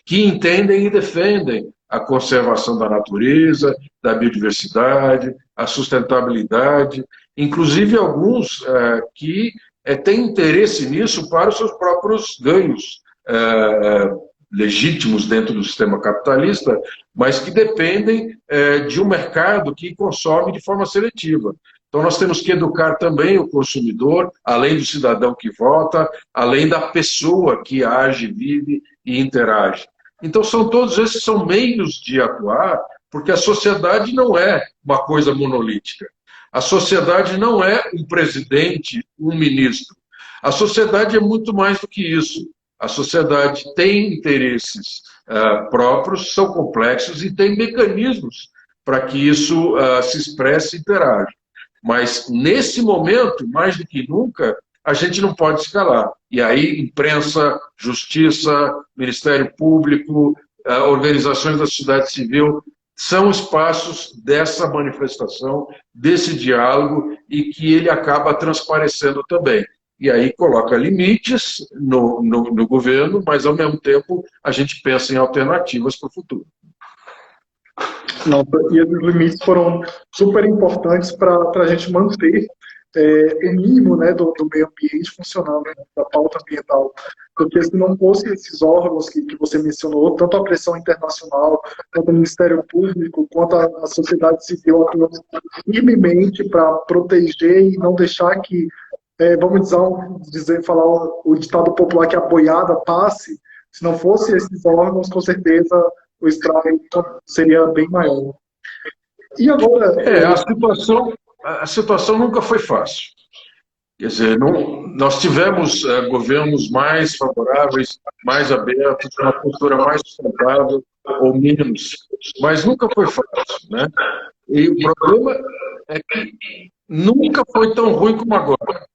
que entendem e defendem a conservação da natureza, da biodiversidade, a sustentabilidade, inclusive alguns que têm interesse nisso para os seus próprios ganhos legítimos dentro do sistema capitalista, mas que dependem de um mercado que consome de forma seletiva. Então, nós temos que educar também o consumidor, além do cidadão que vota, além da pessoa que age, vive e interage. Então, todos esses são meios de atuar, porque a sociedade não é uma coisa monolítica. A sociedade não é um presidente, um ministro. A sociedade é muito mais do que isso. A sociedade tem interesses próprios, são complexos e tem mecanismos para que isso se expresse e interaja. Mas, nesse momento, mais do que nunca, a gente não pode se calar. E aí, imprensa, justiça, Ministério Público, organizações da sociedade civil, são espaços dessa manifestação, desse diálogo, e que ele acaba transparecendo também. E aí coloca limites no governo, mas, ao mesmo tempo, a gente pensa em alternativas para o futuro. Não, e esses limites foram super importantes para a gente manter o mínimo, né, do meio ambiente funcionando, né, da pauta ambiental. Porque se não fosse esses órgãos que você mencionou, tanto a pressão internacional, quanto o Ministério Público, quanto a sociedade civil atuando firmemente para proteger e não deixar que, vamos falar o ditado popular, que a boiada passe, se não fosse esses órgãos, com certeza o estrago seria bem maior. E agora... A situação nunca foi fácil. Quer dizer, nós tivemos governos mais favoráveis, mais abertos, uma postura mais sustentável ou menos, mas nunca foi fácil, né? E o problema é que nunca foi tão ruim como agora.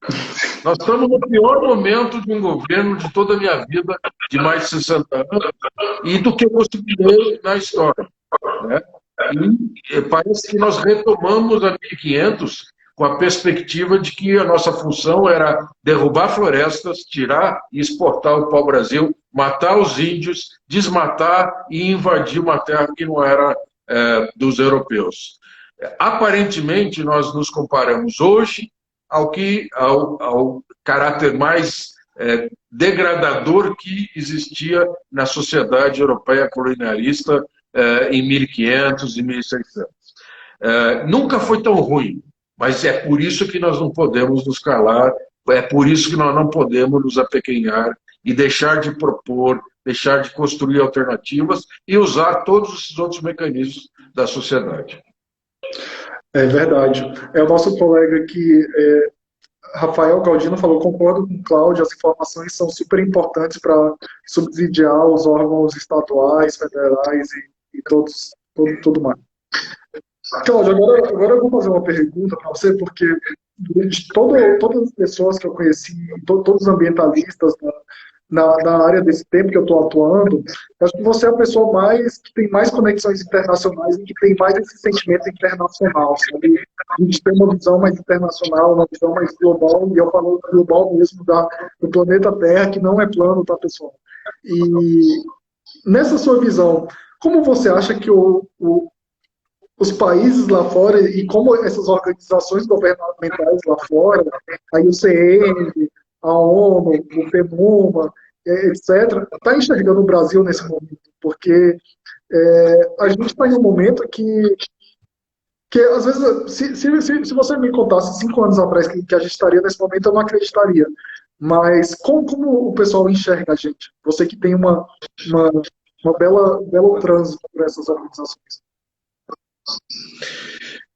Nós estamos no pior momento de um governo de toda a minha vida, de mais de 60 anos, e do que eu consegui na história, né? E parece que nós retomamos a 1500 com a perspectiva de que a nossa função era derrubar florestas, tirar e exportar o pau-brasil, matar os índios, desmatar e invadir uma terra que não era dos europeus. Aparentemente, nós nos comparamos hoje ao caráter mais degradador que existia na sociedade europeia colonialista em 1500 e 1600. Nunca foi tão ruim, mas é por isso que nós não podemos nos calar, é por isso que nós não podemos nos apequenhar e deixar de propor, deixar de construir alternativas e usar todos esses outros mecanismos da sociedade. É verdade. O nosso colega aqui, Rafael Galdino, falou: concordo com o Cláudio, as informações são super importantes para subsidiar os órgãos estaduais, federais e tudo mais. Cláudio, agora eu vou fazer uma pergunta para você, porque de todas as pessoas que eu conheci, todos os ambientalistas na área desse tempo que eu estou atuando, acho que você é a pessoa que tem mais conexões internacionais e que tem mais esse sentimento internacional, sabe? A gente tem uma visão mais internacional, uma visão mais global, e eu falo global mesmo do planeta Terra, que não é plano, tá, pessoal? E nessa sua visão, como você acha que os países lá fora e como essas organizações governamentais lá fora, a IUCN, a ONU, o PENUMA, etc., está enxergando o Brasil nesse momento? Porque a gente está em um momento que às vezes, se você me contasse 5 anos atrás que a gente estaria nesse momento, eu não acreditaria. Mas como o pessoal enxerga a gente? Você que tem uma belo trânsito por essas organizações.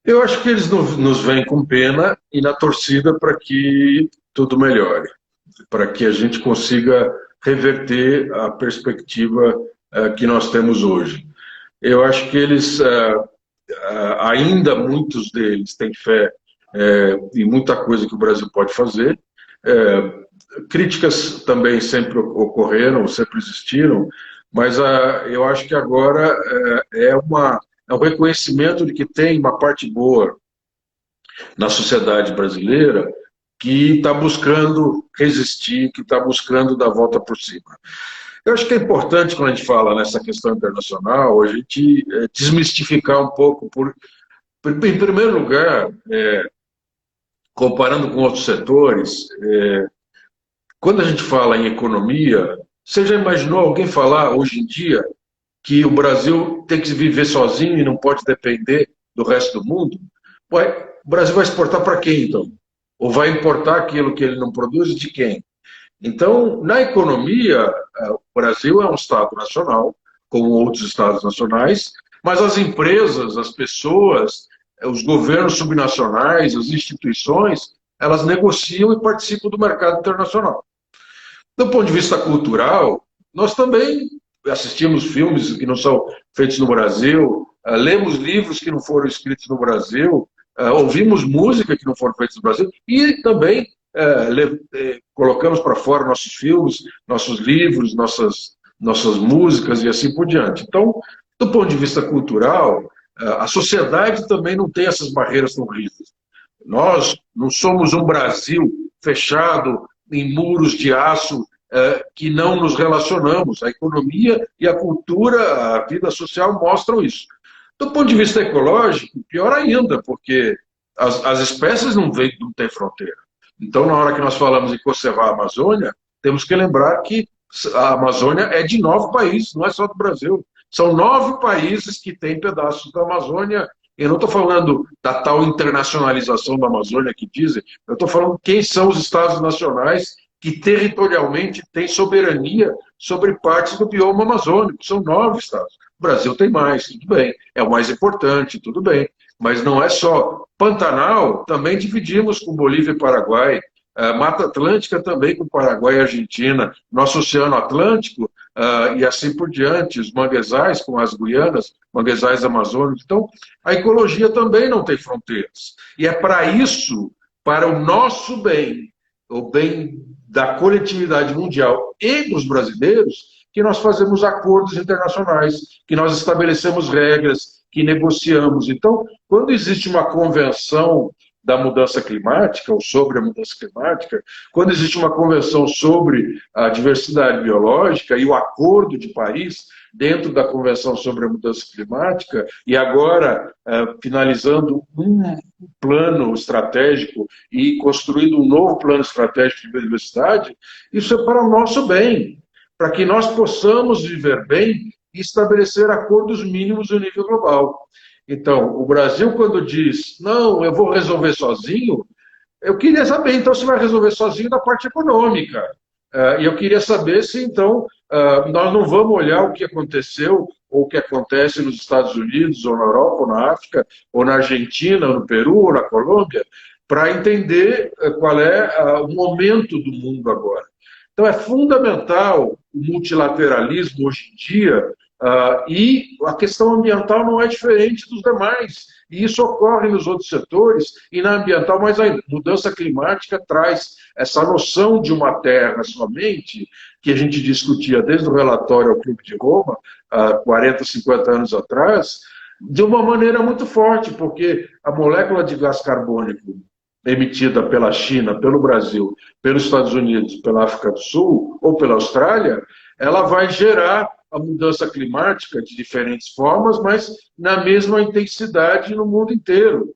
Eu acho que eles nos veem com pena e na torcida para que tudo melhore, para que a gente consiga reverter a perspectiva que nós temos hoje. Eu acho que eles, ainda muitos deles têm fé em muita coisa que o Brasil pode fazer. Críticas também sempre ocorreram, sempre existiram, mas eu acho que agora é um reconhecimento de que tem uma parte boa na sociedade brasileira que está buscando resistir, que está buscando dar a volta por cima. Eu acho que é importante, quando a gente fala nessa questão internacional, a gente desmistificar um pouco. Em primeiro lugar, comparando com outros setores, quando a gente fala em economia, você já imaginou alguém falar hoje em dia que o Brasil tem que viver sozinho e não pode depender do resto do mundo? Ué, o Brasil vai exportar para quem, então? Ou vai importar aquilo que ele não produz de quem? Então, na economia, o Brasil é um Estado nacional, como outros Estados nacionais, mas as empresas, as pessoas, os governos subnacionais, as instituições, elas negociam e participam do mercado internacional. Do ponto de vista cultural, nós também assistimos filmes que não são feitos no Brasil, lemos livros que não foram escritos no Brasil, ouvimos música que não foram feitas no Brasil e também colocamos para fora nossos filmes, nossos livros, nossas músicas e assim por diante. Então, do ponto de vista cultural, a sociedade também não tem essas barreiras tão rígidas. Nós não somos um Brasil fechado em muros de aço que não nos relacionamos. A economia e a cultura, a vida social mostram isso. Do ponto de vista ecológico, pior ainda, porque as espécies não têm fronteira. Então, na hora que nós falamos em conservar a Amazônia, temos que lembrar que a Amazônia é de 9 países, não é só do Brasil. São 9 países que têm pedaços da Amazônia. Eu não estou falando da tal internacionalização da Amazônia que dizem, eu estou falando quem são os estados nacionais que territorialmente têm soberania sobre partes do bioma amazônico. São 9 estados. O Brasil tem mais, tudo bem. É o mais importante, tudo bem. Mas não é só. Pantanal também dividimos com Bolívia e Paraguai. Mata Atlântica também com Paraguai e Argentina. Nosso Oceano Atlântico e assim por diante. Os manguezais com as Guianas, manguezais amazônicos. Então, a ecologia também não tem fronteiras. E é para isso, para o nosso bem, o bem da coletividade mundial e dos brasileiros, que nós fazemos acordos internacionais, que nós estabelecemos regras, que negociamos. Então, quando existe uma convenção da mudança climática, ou sobre a mudança climática, quando existe uma convenção sobre a diversidade biológica e o Acordo de Paris, dentro da Convenção sobre a Mudança Climática, e agora finalizando um plano estratégico e construindo um novo plano estratégico de biodiversidade, isso é para o nosso bem, para que nós possamos viver bem e estabelecer acordos mínimos no nível global. Então, o Brasil, quando diz, não, eu vou resolver sozinho, eu queria saber, então, se vai resolver sozinho na parte econômica. E eu queria saber se, então, nós não vamos olhar o que aconteceu ou o que acontece nos Estados Unidos, ou na Europa, ou na África, ou na Argentina, ou no Peru, ou na Colômbia, para entender qual é o momento do mundo agora. Então, é fundamental o multilateralismo hoje em dia, e a questão ambiental não é diferente dos demais. E isso ocorre nos outros setores e na ambiental, mas a mudança climática traz essa noção de uma terra somente, que a gente discutia desde o relatório ao Clube de Roma, há 40, 50 anos atrás, de uma maneira muito forte, porque a molécula de gás carbônico emitida pela China, pelo Brasil, pelos Estados Unidos, pela África do Sul ou pela Austrália, ela vai gerar a mudança climática de diferentes formas, mas na mesma intensidade no mundo inteiro,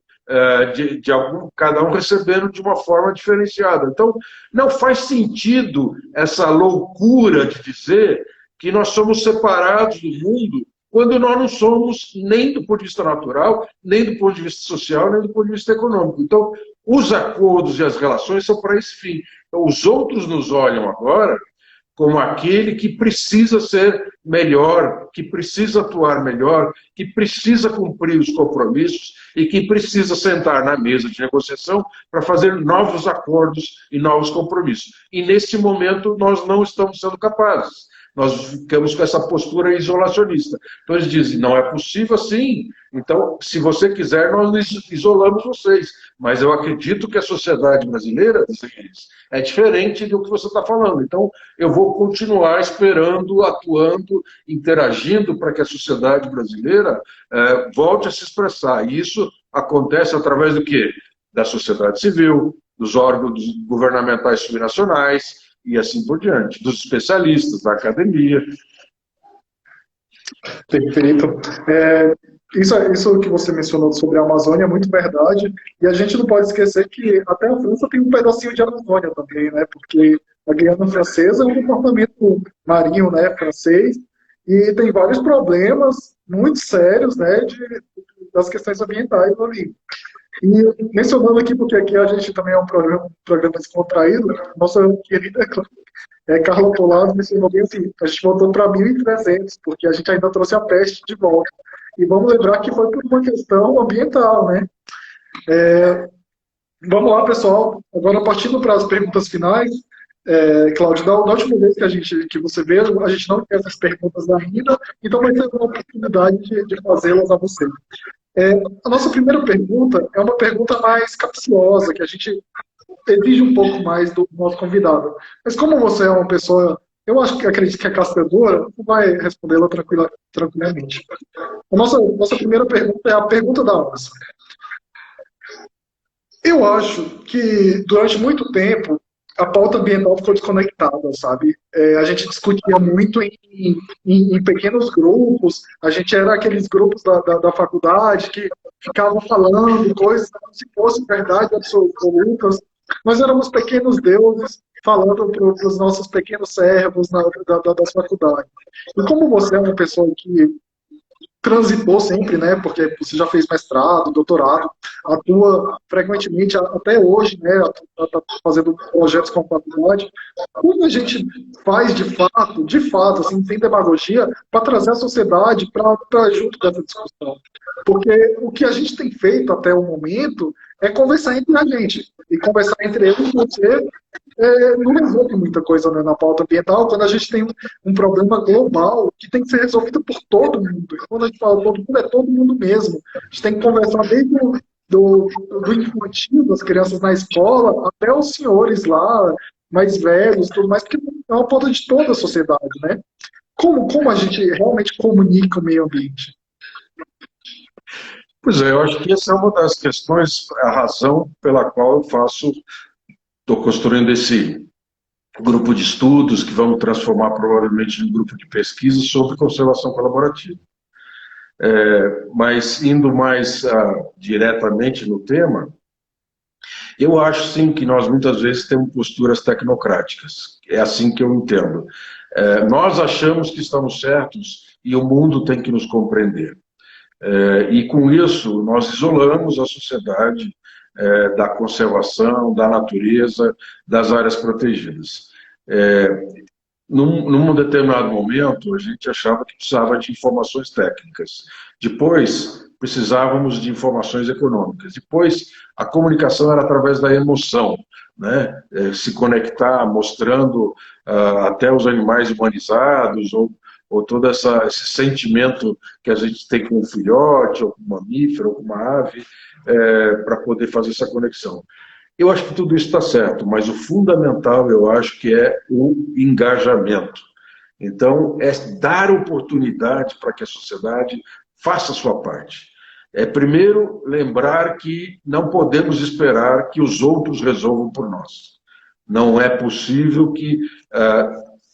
cada um recebendo de uma forma diferenciada. Então, não faz sentido essa loucura de dizer que nós somos separados do mundo, quando nós não somos nem do ponto de vista natural, nem do ponto de vista social, nem do ponto de vista econômico. Então, os acordos e as relações são para esse fim. Então, os outros nos olham agora como aquele que precisa ser melhor, que precisa atuar melhor, que precisa cumprir os compromissos e que precisa sentar na mesa de negociação para fazer novos acordos e novos compromissos. E, nesse momento, nós não estamos sendo capazes. Nós ficamos com essa postura isolacionista. Então, eles dizem, não é possível assim. Então, se você quiser, nós isolamos vocês. Mas eu acredito que a sociedade brasileira, dizem eles, é diferente do que você está falando. Então, eu vou continuar esperando, atuando, interagindo para que a sociedade brasileira volte a se expressar. E isso acontece através do quê? Da sociedade civil, dos órgãos governamentais subnacionais, e assim por diante, dos especialistas, da academia. Perfeito. Isso que você mencionou sobre a Amazônia é muito verdade, e a gente não pode esquecer que até a França tem um pedacinho de Amazônia também, né? Porque a Guiana Francesa é um departamento marinho, né, francês, e tem vários problemas muito sérios, né, das questões ambientais ali. E mencionando aqui, porque aqui a gente também é um programa descontraído, nossa querida Carla Polado mencionou bem assim, a gente voltou para 1300, porque a gente ainda trouxe a peste de volta. E vamos lembrar que foi por uma questão ambiental, né? Vamos lá, pessoal. Agora, partindo para as perguntas finais, Cláudio, da última vez que você veio, a gente não fez as perguntas ainda, então vai ter uma oportunidade de fazê-las a você. A nossa primeira pergunta é uma pergunta mais capciosa, que a gente exige um pouco mais do nosso convidado. Mas como você é uma pessoa, eu acho que acredito que é castradora, você vai respondê-la tranquilamente. A nossa primeira pergunta é a pergunta da onça. Eu acho que durante muito tempo a pauta ambiental ficou desconectada, sabe? A gente discutia muito em pequenos grupos, a gente era aqueles grupos da faculdade que ficavam falando coisas como se fossem verdade absolutas. Nós éramos pequenos deuses falando para os nossos pequenos servos das faculdades. E como você é uma pessoa que transitou sempre, né? Porque você já fez mestrado, doutorado, atua frequentemente até hoje, né? Tá fazendo projetos com a faculdade. Como a gente faz de fato, assim, sem demagogia, para trazer a sociedade para junto dessa discussão? Porque o que a gente tem feito até o momento é conversar entre a gente. E conversar entre eu e você não resolve muita coisa, né, na pauta ambiental, quando a gente tem um problema global que tem que ser resolvido por todo mundo. E quando a gente fala todo mundo, é todo mundo mesmo. A gente tem que conversar desde do infantil, das crianças na escola, até os senhores lá, mais velhos, tudo mais, porque é uma pauta de toda a sociedade, né? Como a gente realmente comunica o meio ambiente? Pois é, eu acho que essa é uma das questões, a razão pela qual eu estou construindo esse grupo de estudos que vamos transformar provavelmente em um grupo de pesquisa sobre conservação colaborativa. Mas indo mais diretamente no tema, eu acho sim que nós muitas vezes temos posturas tecnocráticas, é assim que eu entendo. Nós achamos que estamos certos e o mundo tem que nos compreender. E com isso nós isolamos a sociedade da conservação, da natureza, das áreas protegidas. Num determinado momento, a gente achava que precisava de informações técnicas. Depois, precisávamos de informações econômicas. Depois, a comunicação era através da emoção, né? Se conectar, mostrando até os animais humanizados, ou todo esse sentimento que a gente tem com um filhote, ou com um mamífero, ou com uma ave, para poder fazer essa conexão. Eu acho que tudo isso está certo, mas o fundamental, eu acho que é o engajamento. Então, é dar oportunidade para que a sociedade faça a sua parte. Primeiro, lembrar que não podemos esperar que os outros resolvam por nós. Não é possível que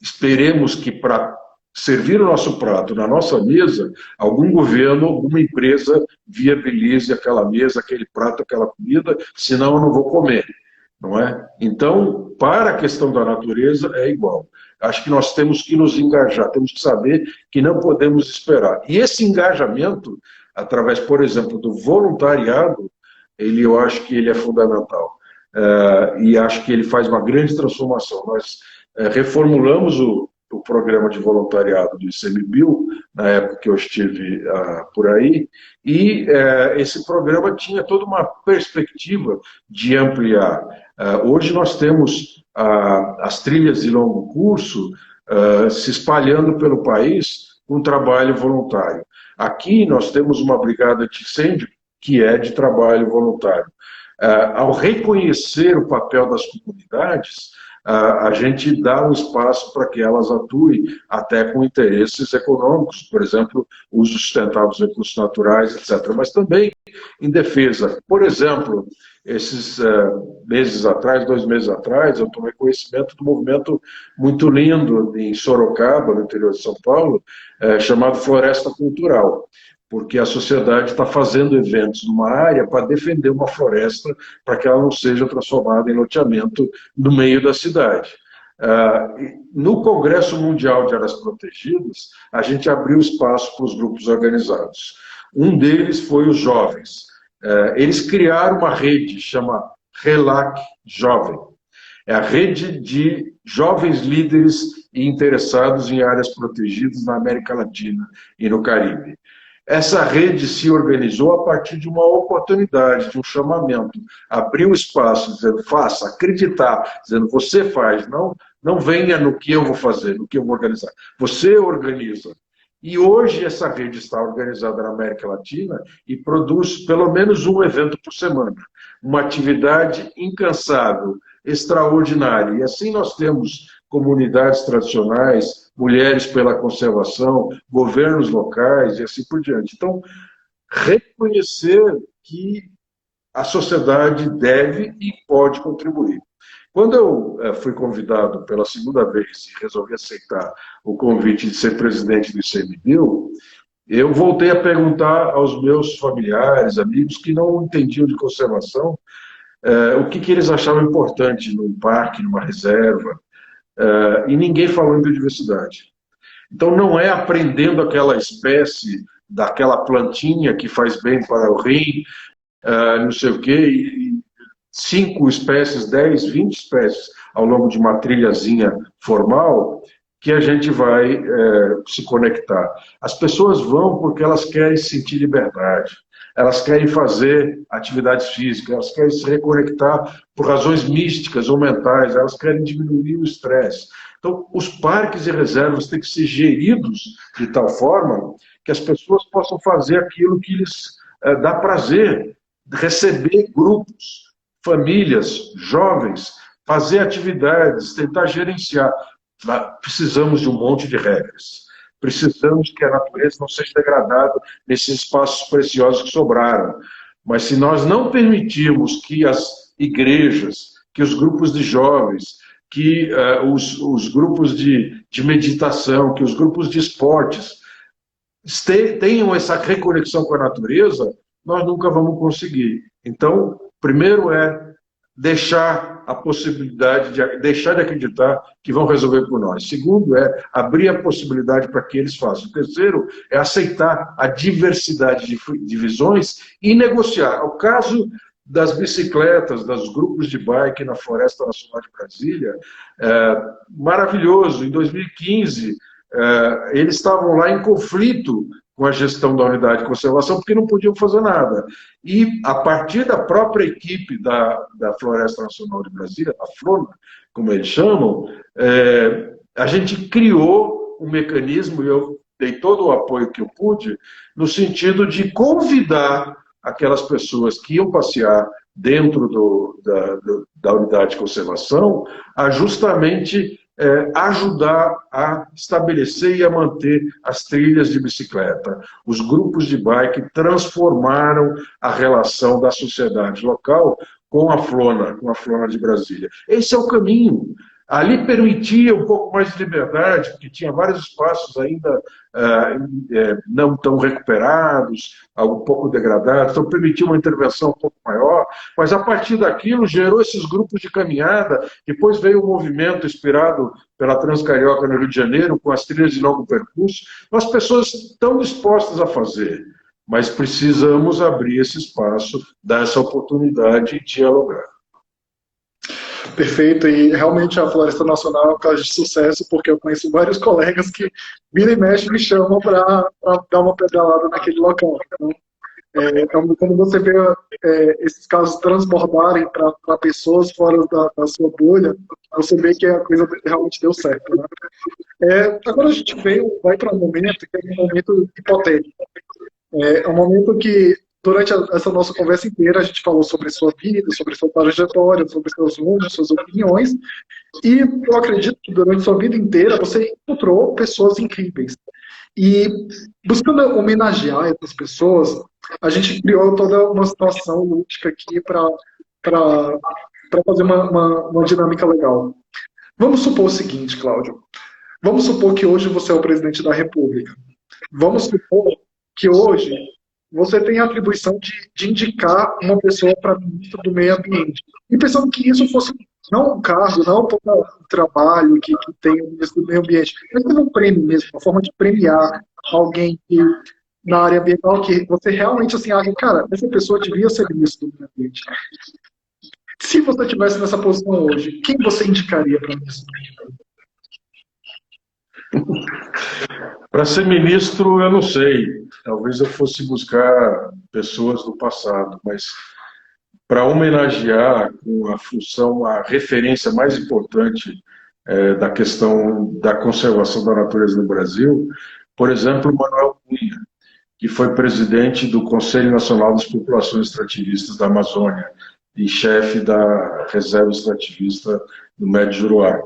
esperemos que para servir o nosso prato na nossa mesa, algum governo, alguma empresa viabilize aquela mesa, aquele prato, aquela comida, senão eu não vou comer, não é? Então, para a questão da natureza, é igual. Acho que nós temos que nos engajar, temos que saber que não podemos esperar. E esse engajamento, através, por exemplo, do voluntariado, eu acho que ele é fundamental. E acho que ele faz uma grande transformação. Nós reformulamos o programa de voluntariado do ICMBio, na época que eu estive por aí, e esse programa tinha toda uma perspectiva de ampliar. Hoje nós temos as trilhas de longo curso se espalhando pelo país com trabalho voluntário. Aqui nós temos uma brigada de incêndio que é de trabalho voluntário. Ao reconhecer o papel das comunidades, a gente dá um espaço para que elas atuem até com interesses econômicos, por exemplo, uso sustentável dos recursos naturais, etc. Mas também em defesa. Por exemplo, esses meses atrás, 2 meses atrás, eu tomei conhecimento de um movimento muito lindo em Sorocaba, no interior de São Paulo, chamado Floresta Cultural, porque a sociedade está fazendo eventos numa área para defender uma floresta, para que ela não seja transformada em loteamento no meio da cidade. No Congresso Mundial de Áreas Protegidas, a gente abriu espaço para os grupos organizados. Um deles foi os jovens. Eles criaram uma rede, chama RELAC Jovem. É a rede de jovens líderes e interessados em áreas protegidas na América Latina e no Caribe. essa rede se organizou a partir de uma oportunidade, de um chamamento. Abriu espaço, dizendo, faça, acreditar, dizendo, você faz, não venha no que eu vou fazer, no que eu vou organizar. Você organiza. E hoje essa rede está organizada na América Latina e produz pelo menos um evento por semana. Uma atividade incansável, extraordinária. E assim nós temos comunidades tradicionais, mulheres pela conservação, governos locais e assim por diante. Então, reconhecer que a sociedade deve e pode contribuir. Quando eu fui convidado pela segunda vez e resolvi aceitar o convite de ser presidente do ICMBio, eu voltei a perguntar aos meus familiares, amigos que não entendiam de conservação, o que eles achavam importante num parque, numa reserva, e ninguém falou em biodiversidade. Então não é aprendendo aquela espécie, daquela plantinha que faz bem para o rim, não sei o quê, 5 espécies, 10, 20 espécies ao longo de uma trilhazinha formal, que a gente vai se conectar. As pessoas vão porque elas querem sentir liberdade, elas querem fazer atividades físicas, elas querem se reconectar por razões místicas ou mentais, elas querem diminuir o estresse. Então, os parques e reservas têm que ser geridos de tal forma que as pessoas possam fazer aquilo que lhes dá prazer, receber grupos, famílias, jovens, fazer atividades, tentar gerenciar. Precisamos de um monte de regras. Precisamos que a natureza não seja degradada nesses espaços preciosos que sobraram. Mas se nós não permitirmos que as igrejas, que os grupos de jovens, que os grupos de meditação, que os grupos de esportes tenham essa reconexão com a natureza, nós nunca vamos conseguir. Então, primeiro é deixar a possibilidade deixar de acreditar que vão resolver por nós. Segundo é abrir a possibilidade para que eles façam. Terceiro é aceitar a diversidade de visões e negociar. O caso das bicicletas, dos grupos de bike na Floresta Nacional de Brasília, maravilhoso. Em 2015, eles estavam lá em conflito com a gestão da unidade de conservação, porque não podiam fazer nada. E, a partir da própria equipe da Floresta Nacional de Brasília, a FLONA, como eles chamam, a gente criou um mecanismo, e eu dei todo o apoio que eu pude, no sentido de convidar aquelas pessoas que iam passear dentro da unidade de conservação a justamente ajudar a estabelecer e a manter as trilhas de bicicleta. Os grupos de bike transformaram a relação da sociedade local com a Flona de Brasília. Esse é o caminho. Ali permitia um pouco mais de liberdade, porque tinha vários espaços ainda não tão recuperados, um pouco degradados, então permitia uma intervenção um pouco maior, mas a partir daquilo gerou esses grupos de caminhada, depois veio o movimento inspirado pela Transcarioca no Rio de Janeiro, com as trilhas de longo percurso, as pessoas estão dispostas a fazer, mas precisamos abrir esse espaço, dar essa oportunidade e dialogar. Perfeito, e realmente a Floresta Nacional é um caso de sucesso, porque eu conheço vários colegas que vira e mexe me chamam para dar uma pedalada naquele local. Então, quando você vê esses casos transbordarem para pessoas fora da sua bolha, você vê que a coisa realmente deu certo. Né? Agora a gente vai para um momento que é um momento hipotético. É um momento que, durante essa nossa conversa inteira, a gente falou sobre sua vida, sobre sua trajetória, sobre seus rumos, suas opiniões, e eu acredito que durante sua vida inteira você encontrou pessoas incríveis. E, buscando homenagear essas pessoas, a gente criou toda uma situação lúdica aqui para fazer uma dinâmica legal. Vamos supor o seguinte, Cláudio. Vamos supor que hoje você é o presidente da República. Vamos supor que hoje você tem a atribuição de indicar uma pessoa para ministro do meio ambiente. E pensando que isso fosse não um cargo, não um trabalho que tem o ministro do meio ambiente, mas como um prêmio mesmo, uma forma de premiar alguém que, na área ambiental, que você realmente assim, acha, cara, essa pessoa devia ser ministro do meio ambiente. Se você estivesse nessa posição hoje, quem você indicaria para ministro do meio ambiente? Para ser ministro, eu não sei. talvez eu fosse buscar pessoas do passado, mas para homenagear com a função, a referência mais importante da questão da conservação da natureza no Brasil, por exemplo, Manuel Cunha, que foi presidente do Conselho Nacional das Populações Extrativistas da Amazônia e chefe da Reserva Extrativista do Médio Juruá.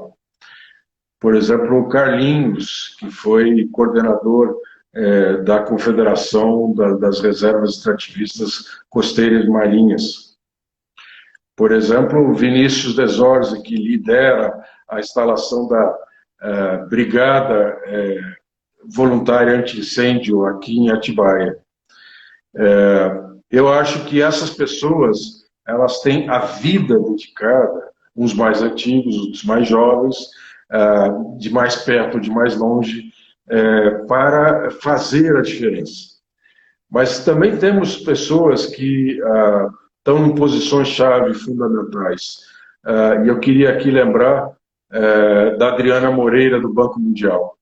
Por exemplo, o Carlinhos, que foi coordenador da Confederação das Reservas Extrativistas Costeiras Marinhas. Por exemplo, o Vinícius Desorzi, que lidera a instalação da Brigada Voluntária Anti-Incêndio aqui em Atibaia. Eu acho que essas pessoas, elas têm a vida dedicada, uns mais antigos, outros mais jovens, de mais perto, de mais longe, para fazer a diferença. Mas também temos pessoas que estão em posições-chave fundamentais. E eu queria aqui lembrar da Adriana Moreira, do Banco Mundial,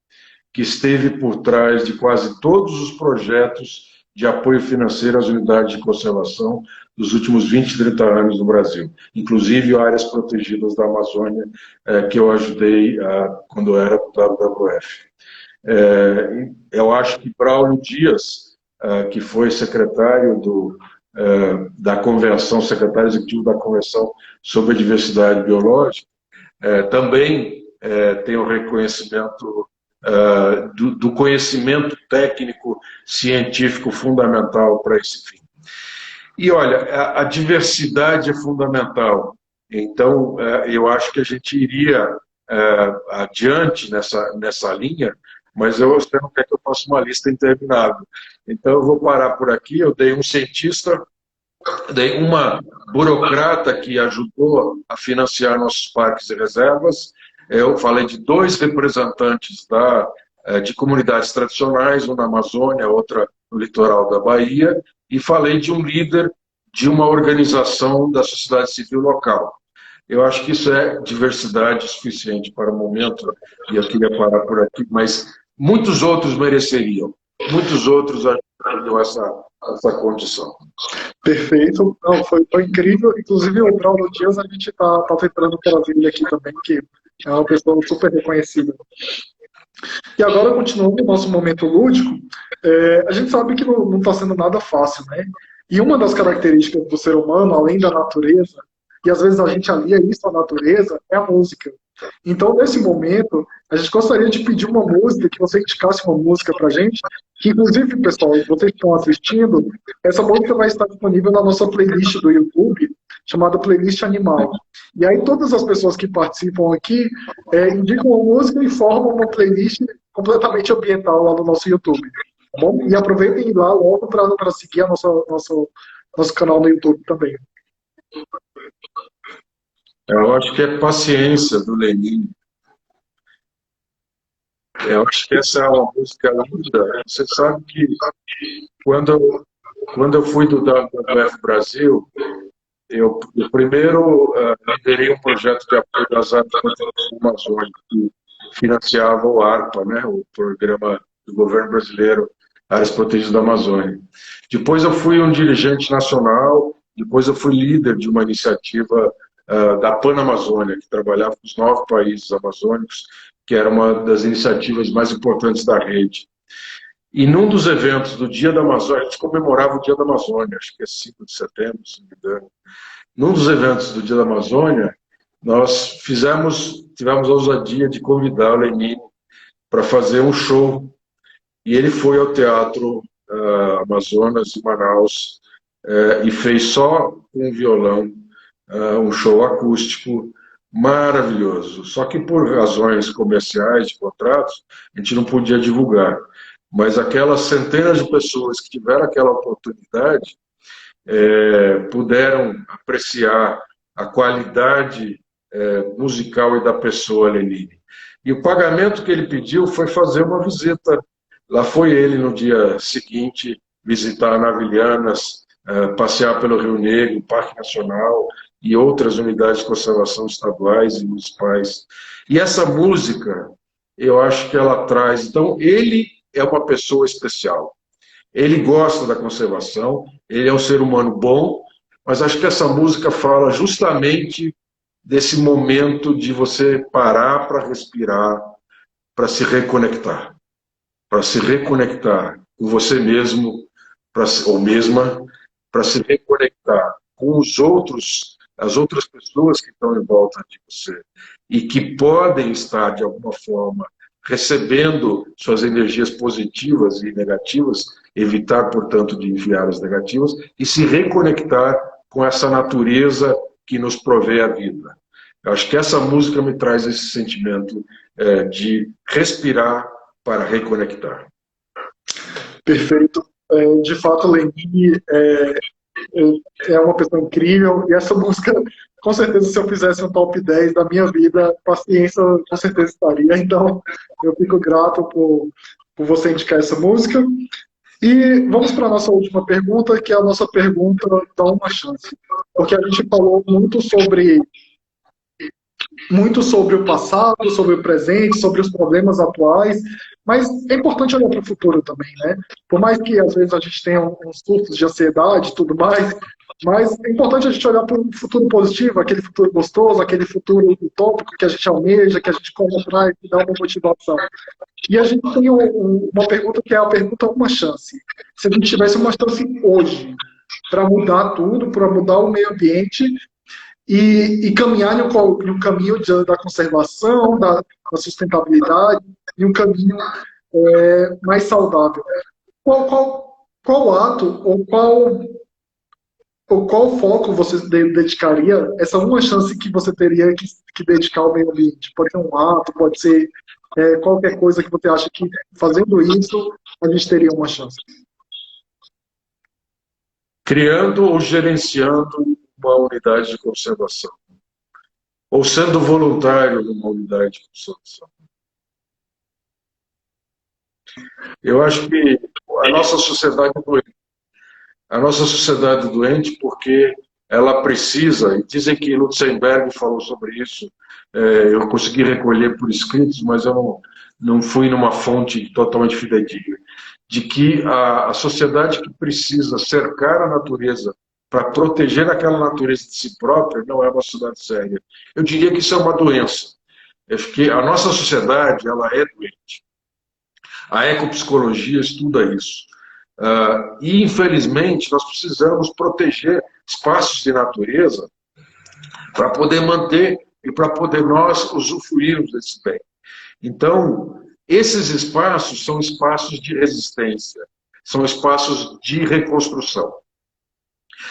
que esteve por trás de quase todos os projetos de apoio financeiro às unidades de conservação dos últimos 20, 30 anos no Brasil, inclusive áreas protegidas da Amazônia, que eu ajudei quando eu era do WWF. Eu acho que Braulio Dias, que foi secretário da Convenção, secretário executivo da Convenção sobre a Diversidade Biológica, também tem o reconhecimento do conhecimento técnico científico fundamental para esse fim. E olha, a diversidade é fundamental. Então, eu acho que a gente iria adiante nessa linha, mas você não quer que eu faça uma lista interminável. Então, eu vou parar por aqui. Eu dei um cientista, dei uma burocrata que ajudou a financiar nossos parques e reservas. Eu falei de 2 representantes de comunidades tradicionais, uma na Amazônia, outra no litoral da Bahia, e falei de um líder de uma organização da sociedade civil local. Eu acho que isso é diversidade suficiente para o momento, e eu queria parar por aqui, mas muitos outros mereceriam, muitos outros ajudariam essa condição. Perfeito. Não, foi incrível. Inclusive, o Braulio Dias, a gente está tentando trazer ele aqui também, que é uma pessoa super reconhecida. E agora, continuando o nosso momento lúdico, a gente sabe que não está sendo nada fácil, né? E uma das características do ser humano, além da natureza, e às vezes a gente alia isso à natureza, é a música. Então, nesse momento, a gente gostaria de pedir uma música, que você indicasse uma música pra gente, que inclusive, pessoal, vocês que estão assistindo, essa música vai estar disponível na nossa playlist do YouTube, chamada Playlist Animal. E aí todas as pessoas que participam aqui indicam uma música e formam uma playlist completamente ambiental lá no nosso YouTube. Tá bom? E aproveitem lá logo para seguir nosso canal no YouTube também. Eu acho que é Paciência, do Lenin. Eu acho que essa é uma música linda. Você sabe que quando eu fui do WWF Brasil, eu primeiro liderei um projeto de apoio das áreas protegidas da Amazônia, que financiava o ARPA, né, o Programa do Governo Brasileiro Áreas Protegidas da Amazônia. Depois eu fui um dirigente nacional, depois eu fui líder de uma iniciativa da Panamazônia, que trabalhava com os 9 países amazônicos, que era uma das iniciativas mais importantes da rede. E num dos eventos do Dia da Amazônia, a gente comemorava o Dia da Amazônia, acho que é 5 de setembro, se não me engano. Num dos eventos do Dia da Amazônia, nós tivemos a ousadia de convidar o Lenin para fazer um show. E ele foi ao Teatro Amazonas, em Manaus, e fez só com um violão, um show acústico maravilhoso. Só que por razões comerciais, de contratos, a gente não podia divulgar. Mas aquelas centenas de pessoas que tiveram aquela oportunidade puderam apreciar a qualidade musical e da pessoa Lenine. E o pagamento que ele pediu foi fazer uma visita. Lá foi ele, no dia seguinte, visitar Navilhanas, passear pelo Rio Negro, Parque Nacional e outras unidades de conservação estaduais e municipais. E essa música, eu acho que ela traz... Então, ele é uma pessoa especial. Ele gosta da conservação, ele é um ser humano bom, mas acho que essa música fala justamente desse momento de você parar para respirar, para se reconectar, com você mesmo, ou mesma, para se reconectar com os outros, as outras pessoas que estão em volta de você e que podem estar, de alguma forma, recebendo suas energias positivas e negativas, evitar, portanto, de enviar as negativas e se reconectar com essa natureza que nos provê a vida. Eu acho que essa música me traz esse sentimento de respirar para reconectar. Perfeito. De fato, Leni é uma pessoa incrível, e essa música, com certeza, se eu fizesse um top 10 da minha vida, paciência com certeza estaria. Então, eu fico grato por você indicar essa música. E vamos para a nossa última pergunta, que é a nossa pergunta Dá uma Chance. Porque a gente falou muito sobre o passado, sobre o presente, sobre os problemas atuais, mas é importante olhar para o futuro também, né? Por mais que às vezes a gente tenha uns surtos de ansiedade e tudo mais, mas é importante a gente olhar para um futuro positivo, aquele futuro gostoso, aquele futuro utópico que a gente almeja, que a gente corre atrás e dá uma motivação. E a gente tem uma pergunta que é a pergunta Uma Chance. Se a gente tivesse uma chance hoje para mudar tudo, para mudar o meio ambiente, e caminhar em um caminho da conservação, da sustentabilidade, em um caminho mais saudável. Qual ato ou qual foco você dedicaria, essa uma chance que você teria que dedicar ao meio ambiente? Pode ser um ato, pode ser qualquer coisa que você acha que, fazendo isso, a gente teria uma chance. Criando ou gerenciando uma unidade de conservação, ou sendo voluntário numa unidade de conservação. Eu acho que a nossa sociedade é doente. A nossa sociedade é doente porque ela precisa, e dizem que Lutzenberg falou sobre isso, eu consegui recolher por escritos, mas eu não fui numa fonte totalmente fidedigna, de que a sociedade que precisa cercar a natureza para proteger aquela natureza de si própria não é uma sociedade séria. Eu diria que isso é uma doença. Acho que a nossa sociedade ela é doente. A ecopsicologia estuda isso. E, infelizmente, nós precisamos proteger espaços de natureza para poder manter e para poder nós usufruirmos desse bem. Então, esses espaços são espaços de resistência, são espaços de reconstrução.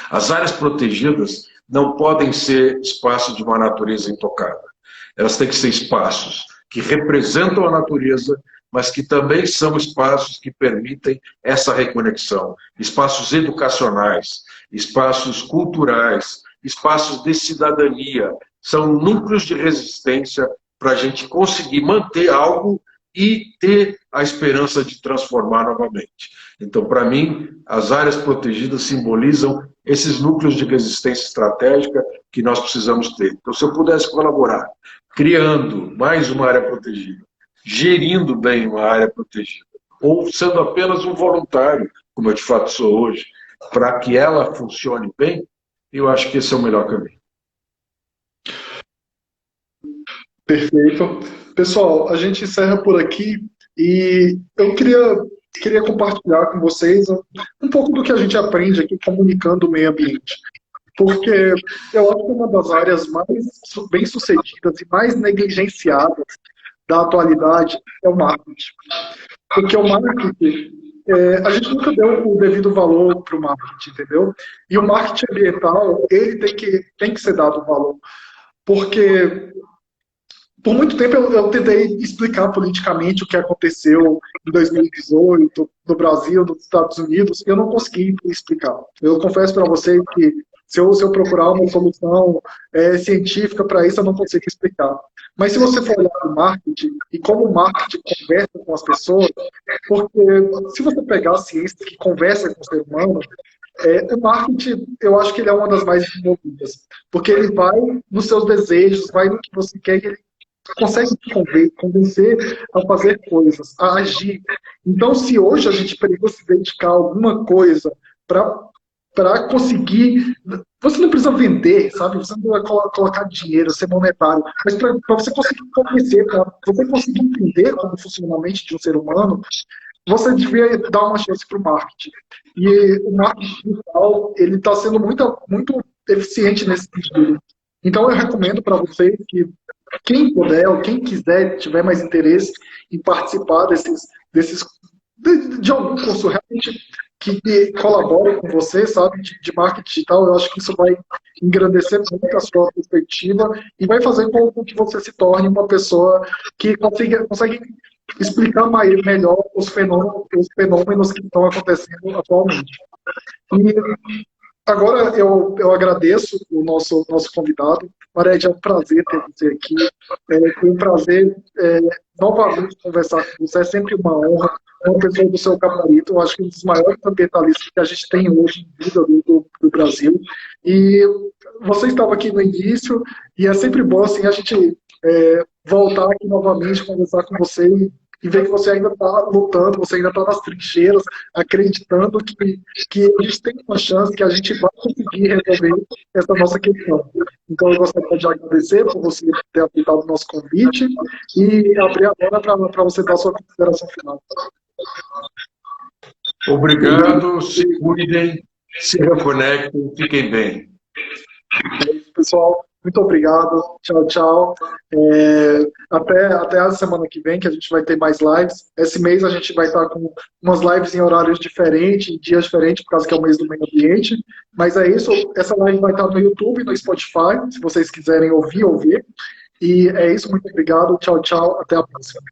As áreas protegidas não podem ser espaços de uma natureza intocada. Elas têm que ser espaços que representam a natureza, mas que também são espaços que permitem essa reconexão. Espaços educacionais, espaços culturais, espaços de cidadania. São núcleos de resistência para a gente conseguir manter algo e ter a esperança de transformar novamente. Então, para mim, as áreas protegidas simbolizam esses núcleos de resistência estratégica que nós precisamos ter. Então, se eu pudesse colaborar, criando mais uma área protegida, gerindo bem uma área protegida, ou sendo apenas um voluntário, como eu de fato sou hoje, para que ela funcione bem, eu acho que esse é o melhor caminho. Perfeito. Pessoal, a gente encerra por aqui e eu queria compartilhar com vocês um pouco do que a gente aprende aqui comunicando o meio ambiente. Porque eu acho que uma das áreas mais bem-sucedidas e mais negligenciadas da atualidade é o marketing. Porque o marketing, a gente nunca deu o devido valor para o marketing, entendeu? E o marketing ambiental, ele tem que ser dado valor. Porque por muito tempo eu tentei explicar politicamente o que aconteceu em 2018 no Brasil, nos Estados Unidos, e eu não consegui explicar. Eu confesso para vocês que se eu procurar uma solução científica para isso, eu não consigo explicar. Mas se você for olhar para o marketing e como o marketing conversa com as pessoas, porque se você pegar a ciência que conversa com o ser humano, o marketing, eu acho que ele é uma das mais desenvolvidas, porque ele vai nos seus desejos, vai no que você quer e ele consegue te convencer a fazer coisas, a agir. Então, se hoje a gente precisa se dedicar a alguma coisa para conseguir. Você não precisa vender, sabe? Você não vai colocar dinheiro, ser monetário. Mas para você conseguir convencer, para você conseguir entender como funciona a mente de um ser humano, você devia dar uma chance para o marketing. E o marketing digital, ele está sendo muito eficiente nesse sentido. Então, eu recomendo para vocês que quem puder, ou quem quiser, tiver mais interesse em participar de algum curso realmente que colabore com você, sabe, de marketing digital, eu acho que isso vai engrandecer muito a sua perspectiva e vai fazer com que você se torne uma pessoa que consegue explicar melhor os fenômenos que estão acontecendo atualmente. E agora eu agradeço o nosso convidado. Maria, é um prazer ter você aqui. Foi um prazer novamente conversar com você. É sempre uma honra. Uma pessoa do seu gabarito, eu acho que um dos maiores ambientalistas que a gente tem hoje em vida do Brasil. E você estava aqui no início, e é sempre bom assim, a gente voltar aqui novamente, conversar com você e ver que você ainda está lutando, você ainda está nas trincheiras, acreditando que a gente tem uma chance, que a gente vai conseguir resolver essa nossa questão. Então, eu gostaria de agradecer por você ter aceitado o nosso convite e abrir agora para você dar a sua consideração final. Obrigado, se cuidem, se reconectem, fiquem bem. É isso, pessoal. Muito obrigado. Tchau, tchau. Até a semana que vem, que a gente vai ter mais lives. Esse mês a gente vai estar com umas lives em horários diferentes, em dias diferentes, por causa que é o mês do meio ambiente. Mas é isso. Essa live vai estar no YouTube, no Spotify, se vocês quiserem ouvir. E é isso. Muito obrigado. Tchau, tchau. Até a próxima.